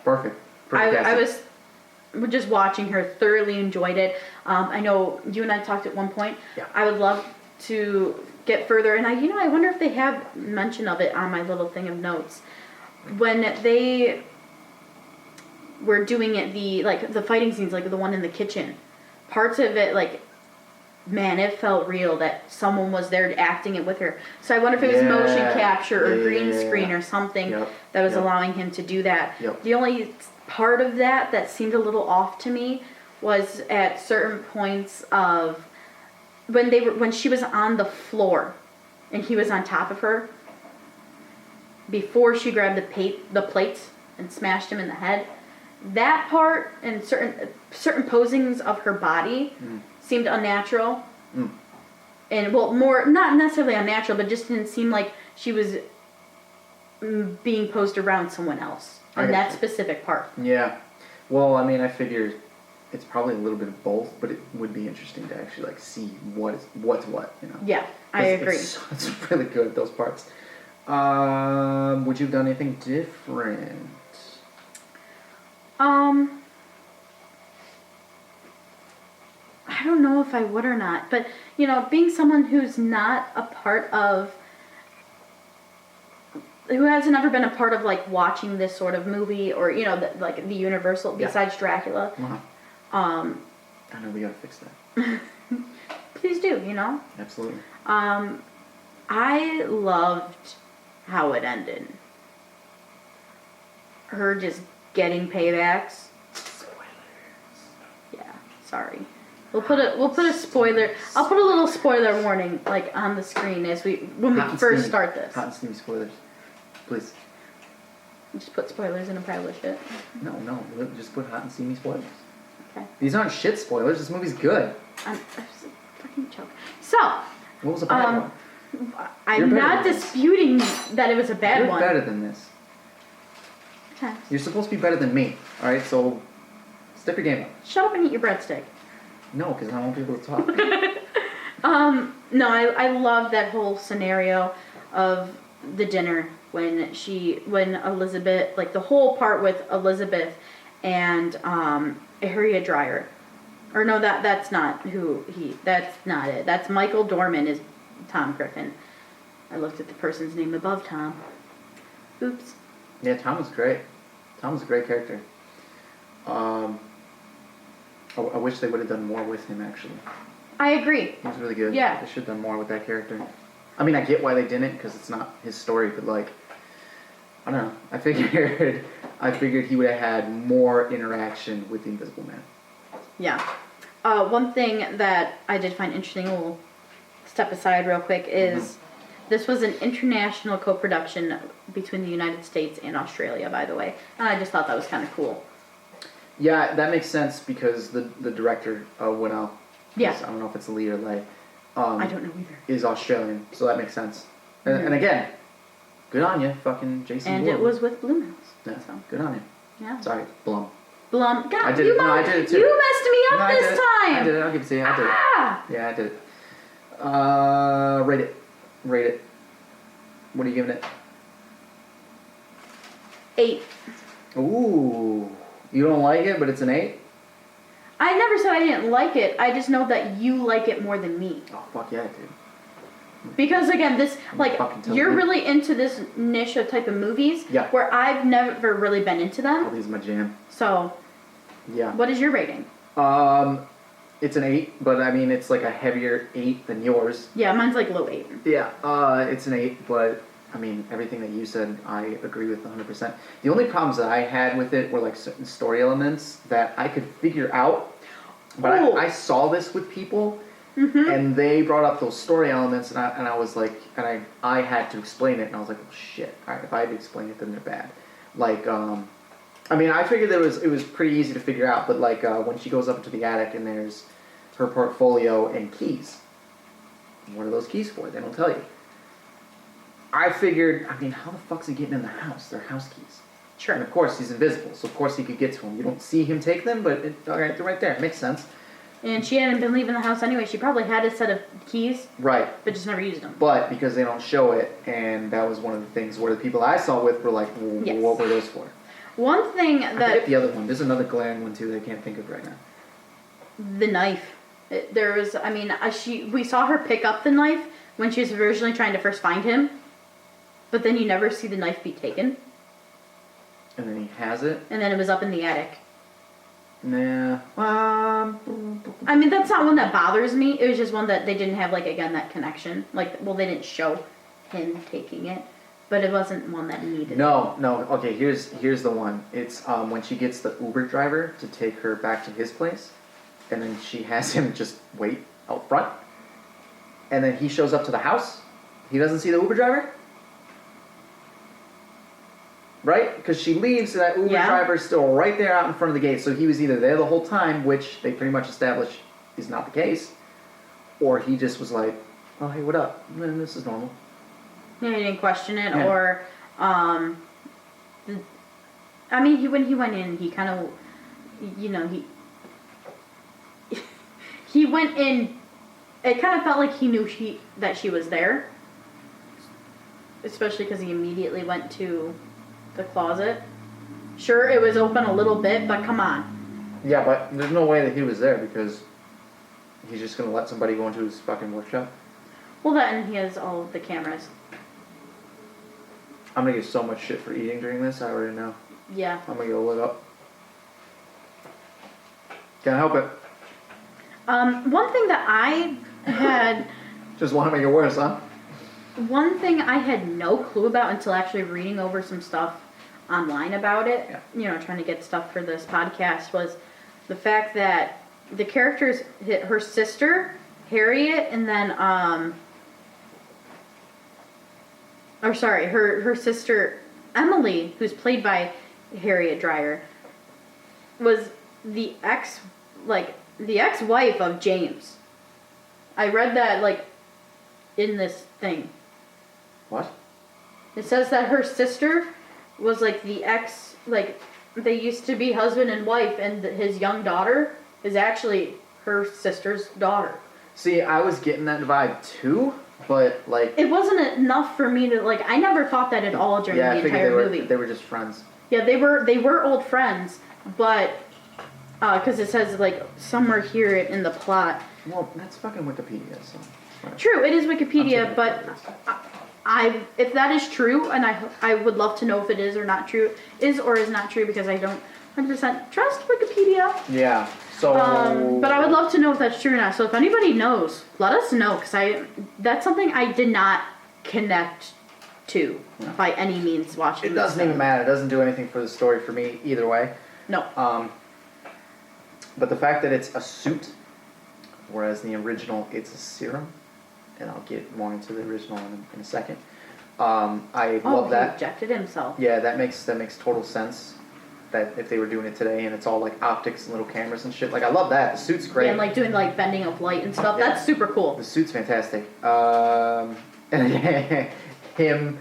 Speaker 2: Perfect.
Speaker 1: I was just watching her, thoroughly enjoyed it. I know you and I talked at one point.
Speaker 2: Yeah.
Speaker 1: I would love to get further, and I wonder if they have mention of it on my little thing of notes. When they were doing it, the fighting scenes, like the one in the kitchen, parts of it, like, man, it felt real that someone was there acting it with her. So I wonder if it was motion capture or green screen or something that was allowing him to do that. The only part of that seemed a little off to me was at certain points of when she was on the floor and he was on top of her before she grabbed the plates and smashed him in the head. That part and certain posings of her body seemed unnatural. And well, more not necessarily unnatural, but just didn't seem like she was being posed around someone else in that specific part.
Speaker 2: Yeah. Well, I mean, I figured it's probably a little bit of both, but it would be interesting to actually like see what's what, you know.
Speaker 1: Yeah, I agree.
Speaker 2: It's really good, those parts. Would you have done anything different?
Speaker 1: I don't know if I would or not, but you know, being someone who's not a part of, who hasn't ever been a part of like watching this sort of movie or you know, like the Universal besides Dracula.
Speaker 2: I know we gotta fix that.
Speaker 1: Please do, you know.
Speaker 2: Absolutely.
Speaker 1: I loved how it ended. Her just getting paybacks. Yeah, sorry. We'll put a spoiler. I'll put a little spoiler warning like on the screen when we first start this.
Speaker 2: Hot and steamy spoilers, please.
Speaker 1: Just put spoilers in a pile of shit.
Speaker 2: No, just put hot and steamy spoilers.
Speaker 1: Okay.
Speaker 2: These aren't shit spoilers. This movie's good.
Speaker 1: I'm a fucking joke. So.
Speaker 2: What was a bad one?
Speaker 1: I'm not disputing that it was a bad one.
Speaker 2: You're better than this.
Speaker 1: Okay.
Speaker 2: You're supposed to be better than me. All right, so step your game up.
Speaker 1: Shut up and eat your breadstick.
Speaker 2: No, because I won't be able to talk.
Speaker 1: No, I love that whole scenario of the dinner when Elizabeth, like the whole part with Elizabeth and Harriet Dreyer. Or no, that's not it. That's Michael Dorman is Tom Griffin. I looked at the person's name above Tom. Oops.
Speaker 2: Yeah, Tom was great. Tom was a great character. I wish they would have done more with him, actually.
Speaker 1: I agree.
Speaker 2: He was really good.
Speaker 1: Yeah.
Speaker 2: They should have done more with that character. I mean, I get why they didn't, because it's not his story, but like, I don't know. I figured he would have had more interaction with the Invisible Man.
Speaker 1: Yeah. One thing that I did find interesting, we'll step aside real quick, is this was an international co-production between the United States and Australia, by the way. And I just thought that was kind of cool.
Speaker 2: Yeah, that makes sense because the director, Winnow,
Speaker 1: yeah.
Speaker 2: I don't know if it's Lee or Lay,
Speaker 1: I don't know either.
Speaker 2: is Australian, so that makes sense. And again, good on you, fucking Jason
Speaker 1: And
Speaker 2: Blum.
Speaker 1: it was with Blumhouse.
Speaker 2: Yeah,
Speaker 1: So.
Speaker 2: good on you.
Speaker 1: Yeah.
Speaker 2: Sorry, Blum.
Speaker 1: God,
Speaker 2: I did it. No, I did it too.
Speaker 1: You messed me up this time.
Speaker 2: I did it. I'll give it to you. I did it.
Speaker 1: Ah!
Speaker 2: Yeah, I did it. Rate it. What are you giving it?
Speaker 1: 8.
Speaker 2: Ooh. You don't like it, but it's an 8?
Speaker 1: I never said I didn't like it. I just know that you like it more than me.
Speaker 2: Oh, fuck yeah, dude.
Speaker 1: Because again, you're
Speaker 2: you.
Speaker 1: really into this niche of type of movies.
Speaker 2: Yeah.
Speaker 1: Where I've never really been into them.
Speaker 2: Oh, these are my jam.
Speaker 1: So.
Speaker 2: Yeah.
Speaker 1: What is your rating?
Speaker 2: It's an 8, but I mean, it's like a heavier 8 than yours.
Speaker 1: Yeah, mine's like low 8.
Speaker 2: Yeah, it's an 8, but I mean, everything that you said, I agree with 100%. The only problems that I had with it were like certain story elements that I could figure out, but I saw this with people, and they brought up those story elements, and I was like, and I had to explain it, and I was like, oh shit, alright, if I had to explain it, then they're bad. Like, I mean, I figured it was pretty easy to figure out, but like when she goes up into the attic and there's her portfolio and keys. What are those keys for? They don't tell you. I figured, I mean, how the fuck's he getting in the house? They're house keys.
Speaker 1: Sure.
Speaker 2: And of course, he's invisible, so of course he could get to them. You don't see him take them, but alright, they're right there. It makes sense.
Speaker 1: And she hadn't been leaving the house anyway. She probably had a set of keys.
Speaker 2: Right.
Speaker 1: But just never used them.
Speaker 2: But because they don't show it, and that was one of the things where the people I saw with were like, well,
Speaker 1: yes.
Speaker 2: What were those for?
Speaker 1: One thing
Speaker 2: I
Speaker 1: that...
Speaker 2: forget the other one. There's another glaring one too that I can't think of right now.
Speaker 1: The knife. There was, I mean, we saw her pick up the knife when she was originally trying to first find him. But then you never see the knife be taken.
Speaker 2: And then he has it?
Speaker 1: And then it was up in the attic.
Speaker 2: Nah.
Speaker 1: I mean, that's not one that bothers me. It was just one that they didn't have, like, again, that connection. Like, well, they didn't show him taking it, but it wasn't one that needed.
Speaker 2: No. Okay, here's the one. It's when she gets the Uber driver to take her back to his place, and then she has him just wait out front, and then he shows up to the house. He doesn't see the Uber driver, right? Because she leaves, and that Uber driver's still right there out in front of the gate. So he was either there the whole time, which they pretty much established is not the case, or he just was like, "Oh, hey, what up? This is normal."
Speaker 1: Yeah, he didn't question it,
Speaker 2: Yeah.
Speaker 1: or, I mean, when he went in, he kind of, you know, he went in. It kind of felt like he knew that she was there, especially because he immediately went to the closet. Sure, it was open a little bit, but come on.
Speaker 2: Yeah, but there's no way that he was there because he's just gonna let somebody go into his fucking workshop.
Speaker 1: Well, then he has all of the cameras.
Speaker 2: I'm gonna get so much shit for eating during this. I already know.
Speaker 1: Yeah.
Speaker 2: I'm gonna get lit up. Can't help it.
Speaker 1: One thing that I had.
Speaker 2: Just want to make it worse, huh?
Speaker 1: One thing I had no clue about until actually reading over some stuff online about it, you know, trying to get stuff for this podcast, was the fact that the characters, her sister, Harriet, and then, her sister, Emily, who's played by Harriet Dreyer, was the ex-wife of James. I read that, like, in this thing.
Speaker 2: What?
Speaker 1: It says that her sister was, like, they used to be husband and wife, and his young daughter is actually her sister's daughter.
Speaker 2: See, I was getting that vibe too, but, like...
Speaker 1: It wasn't enough for me to, like, I never thought that at all during the entire movie.
Speaker 2: They were just friends.
Speaker 1: Yeah, they were old friends, but, because it says, like, somewhere here in the plot.
Speaker 2: Well, that's fucking Wikipedia, so... Right.
Speaker 1: True, it is Wikipedia, but if that is true, and I would love to know if it is or not true, is or is not true, because I don't 100% trust Wikipedia.
Speaker 2: Yeah, so...
Speaker 1: But I would love to know if that's true or not. So if anybody knows, let us know, because that's something I did not connect to by any means watching.
Speaker 2: It doesn't even matter. It doesn't do anything for the story for me either way.
Speaker 1: No.
Speaker 2: But the fact that it's a suit, whereas in the original it's a serum, and I'll get more into the original in a second. I love that.
Speaker 1: He injected himself.
Speaker 2: Yeah, that makes total sense. That if they were doing it today and it's all like optics and little cameras and shit, like I love that. The suit's great.
Speaker 1: Yeah, and like doing like bending of light and stuff. Yeah. That's super cool.
Speaker 2: The suit's fantastic. And him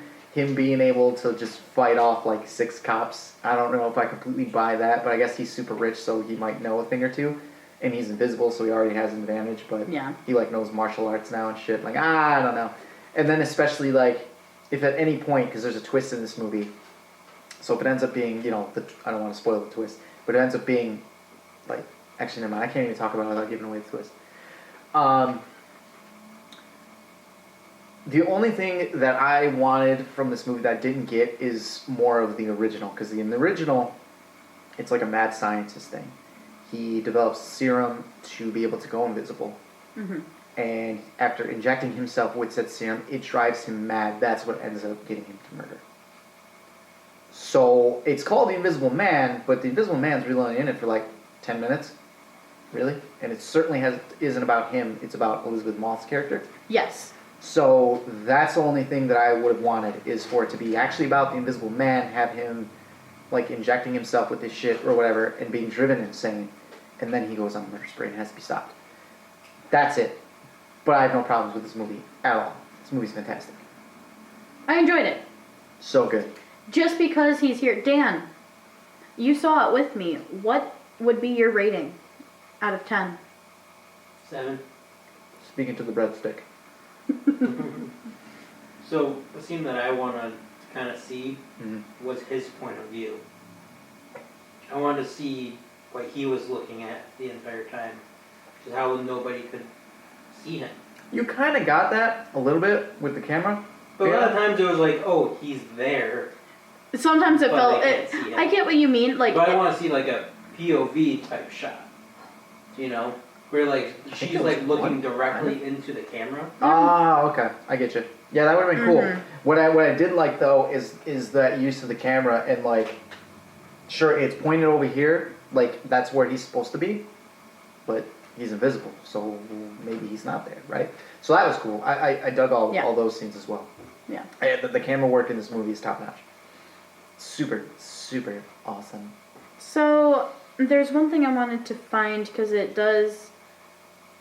Speaker 2: being able to just fight off like 6 cops. I don't know if I completely buy that, but I guess he's super rich, so he might know a thing or two. And he's invisible, so he already has an advantage, but he like knows martial arts now and shit. Like, I don't know. And then especially like, if at any point, because there's a twist in this movie, so if it ends up being, you know, I don't want to spoil the twist, but it ends up being, like, actually never mind, I can't even talk about it without giving away the twist. The only thing that I wanted from this movie that I didn't get is more of the original, because in the original, it's like a mad scientist thing. He develops serum to be able to go invisible. Mm-hmm. And after injecting himself with said serum, it drives him mad. That's what ends up getting him to murder. So, it's called The Invisible Man, but The Invisible Man's really only in it for like 10 minutes. Really? And it certainly isn't about him, it's about Elizabeth Moss's character.
Speaker 1: Yes.
Speaker 2: So, that's the only thing that I would have wanted, is for it to be actually about the Invisible Man, have him like injecting himself with this shit or whatever, and being driven insane. And then he goes on a murder spree and has to be stopped. That's it. But I have no problems with this movie at all. This movie's fantastic.
Speaker 1: I enjoyed it.
Speaker 2: So good.
Speaker 1: Just because he's here. Dan, you saw it with me. What would be your rating out of 10?
Speaker 3: 7.
Speaker 2: Speaking to the breadstick.
Speaker 3: So, the scene that I want to kind of see was his point of view. I wanted to see what he was looking at the entire time. Just how nobody could see him.
Speaker 2: You kind of got that a little bit with the camera.
Speaker 3: But a lot of times it was like, oh, he's there.
Speaker 1: Sometimes it felt...
Speaker 3: I can't see him.
Speaker 1: I get what you mean. Like,
Speaker 3: but I want to see like a POV type shot. You know, where like
Speaker 2: think
Speaker 3: she's
Speaker 2: it was
Speaker 3: like looking
Speaker 2: one,
Speaker 3: directly into the camera.
Speaker 2: Ah, okay, I get you. Yeah, that would have been cool.
Speaker 1: Mhm.
Speaker 2: What I did like though is that use of the camera and like, sure it's pointed over here, like that's where he's supposed to be, but he's invisible, so maybe he's not there, right? So that was cool. I dug
Speaker 1: Yeah.
Speaker 2: all those scenes as well.
Speaker 1: Yeah.
Speaker 2: The camera work in this movie is top notch. Super awesome.
Speaker 1: So there's one thing I wanted to find because it does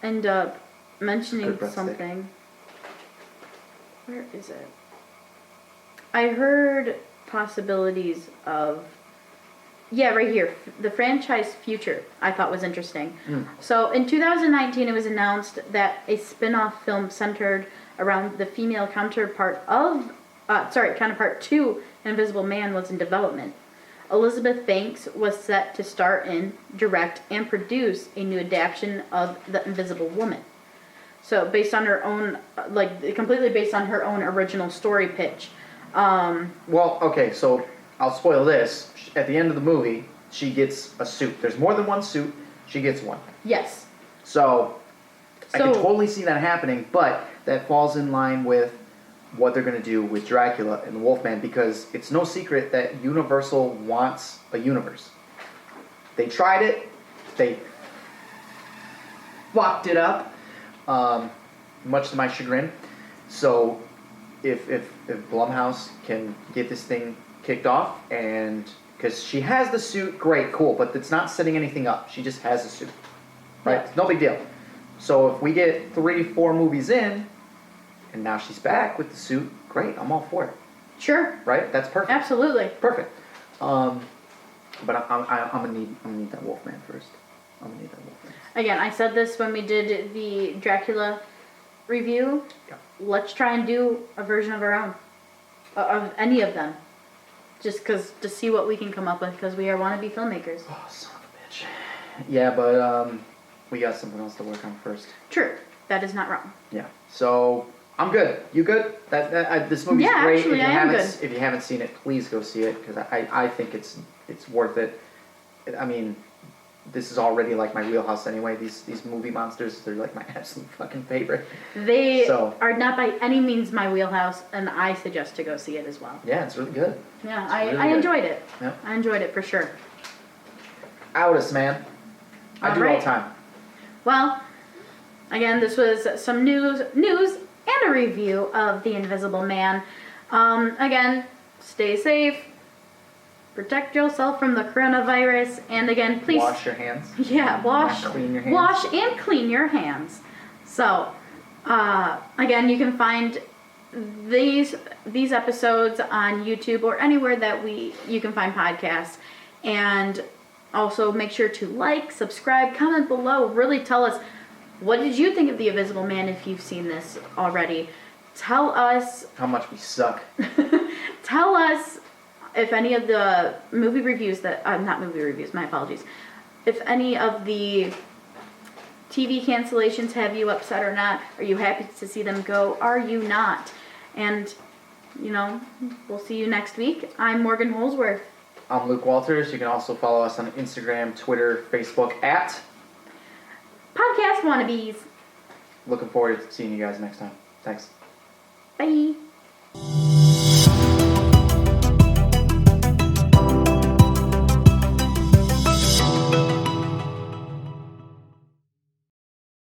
Speaker 1: end up mentioning
Speaker 2: Good breadstick.
Speaker 1: something. Where is it? I heard possibilities of, yeah, right here. The franchise future I thought was interesting. So in 2019 it was announced that a spin-off film centered around the female counterpart to Invisible Man was in development. Elizabeth Banks was set to star in, direct, and produce a new adaptation of The Invisible Woman. So based on her own, completely based on her own original story pitch.
Speaker 2: Well, okay, so I'll spoil this. At the end of the movie, she gets a suit. There's more than one suit. She gets one.
Speaker 1: Yes.
Speaker 2: So I can
Speaker 1: So-
Speaker 2: totally see that happening, but that falls in line with what they're going to do with Dracula and the Wolfman, because it's no secret that Universal wants a universe. They tried it. They fucked it up, much to my chagrin. So if Blumhouse can get this thing kicked off, and because she has the suit, great, cool, but it's not setting anything up. She just has a suit, right?
Speaker 1: Yeah.
Speaker 2: No big deal. So if we get 3-4 movies in, and now she's back with the suit, great, I'm all for it,
Speaker 1: Sure.
Speaker 2: right? That's perfect.
Speaker 1: Absolutely.
Speaker 2: Perfect. But I'm gonna need that Wolfman first. I'm gonna need that Wolfman.
Speaker 1: Again, I said this when we did the Dracula review.
Speaker 2: Yeah.
Speaker 1: Let's try and do a version of our own. Of any of them. Just to see what we can come up with, because we are wannabe filmmakers.
Speaker 2: Oh, son of a bitch. Yeah, but we got something else to work on first.
Speaker 1: True. That is not wrong.
Speaker 2: Yeah. So I'm good. You good? This movie's
Speaker 1: Yeah,
Speaker 2: great.
Speaker 1: actually,
Speaker 2: if you
Speaker 1: I am
Speaker 2: haven't
Speaker 1: good.
Speaker 2: if you haven't seen it, please go see it, because I think it's worth it. I mean, this is already like my wheelhouse anyway. These movie monsters, they're like my absolute fucking favorite.
Speaker 1: They
Speaker 2: So-
Speaker 1: are not by any means my wheelhouse, and I suggest to go see it as well.
Speaker 2: Yeah, it's really good.
Speaker 1: Yeah,
Speaker 2: It's
Speaker 1: I
Speaker 2: really good.
Speaker 1: enjoyed it.
Speaker 2: Yep.
Speaker 1: I enjoyed it for sure.
Speaker 2: Oudus, man. I do it all
Speaker 1: Alright.
Speaker 2: the time.
Speaker 1: Well, again, this was some news and a review of The Invisible Man. Again, stay safe, protect yourself from the coronavirus, and again, please
Speaker 2: Wash your hands.
Speaker 1: yeah, wash,
Speaker 2: Not clean your hands.
Speaker 1: wash and clean your hands. So, again, you can find these episodes on YouTube or anywhere that you can find podcasts, and also make sure to like, subscribe, comment below. Really tell us, what did you think of The Invisible Man if you've seen this already? Tell us
Speaker 2: How much we suck.
Speaker 1: Tell us if any of the movie reviews not movie reviews, my apologies. If any of the TV cancellations have you upset or not. Are you happy to see them go? Are you not? And, we'll see you next week. I'm Morgan Holsworth.
Speaker 2: I'm Luke Walters. You can also follow us on Instagram, Twitter, Facebook at.
Speaker 1: Podcast Wannabes.
Speaker 2: Looking forward to seeing you guys next time. Thanks.
Speaker 1: Bye.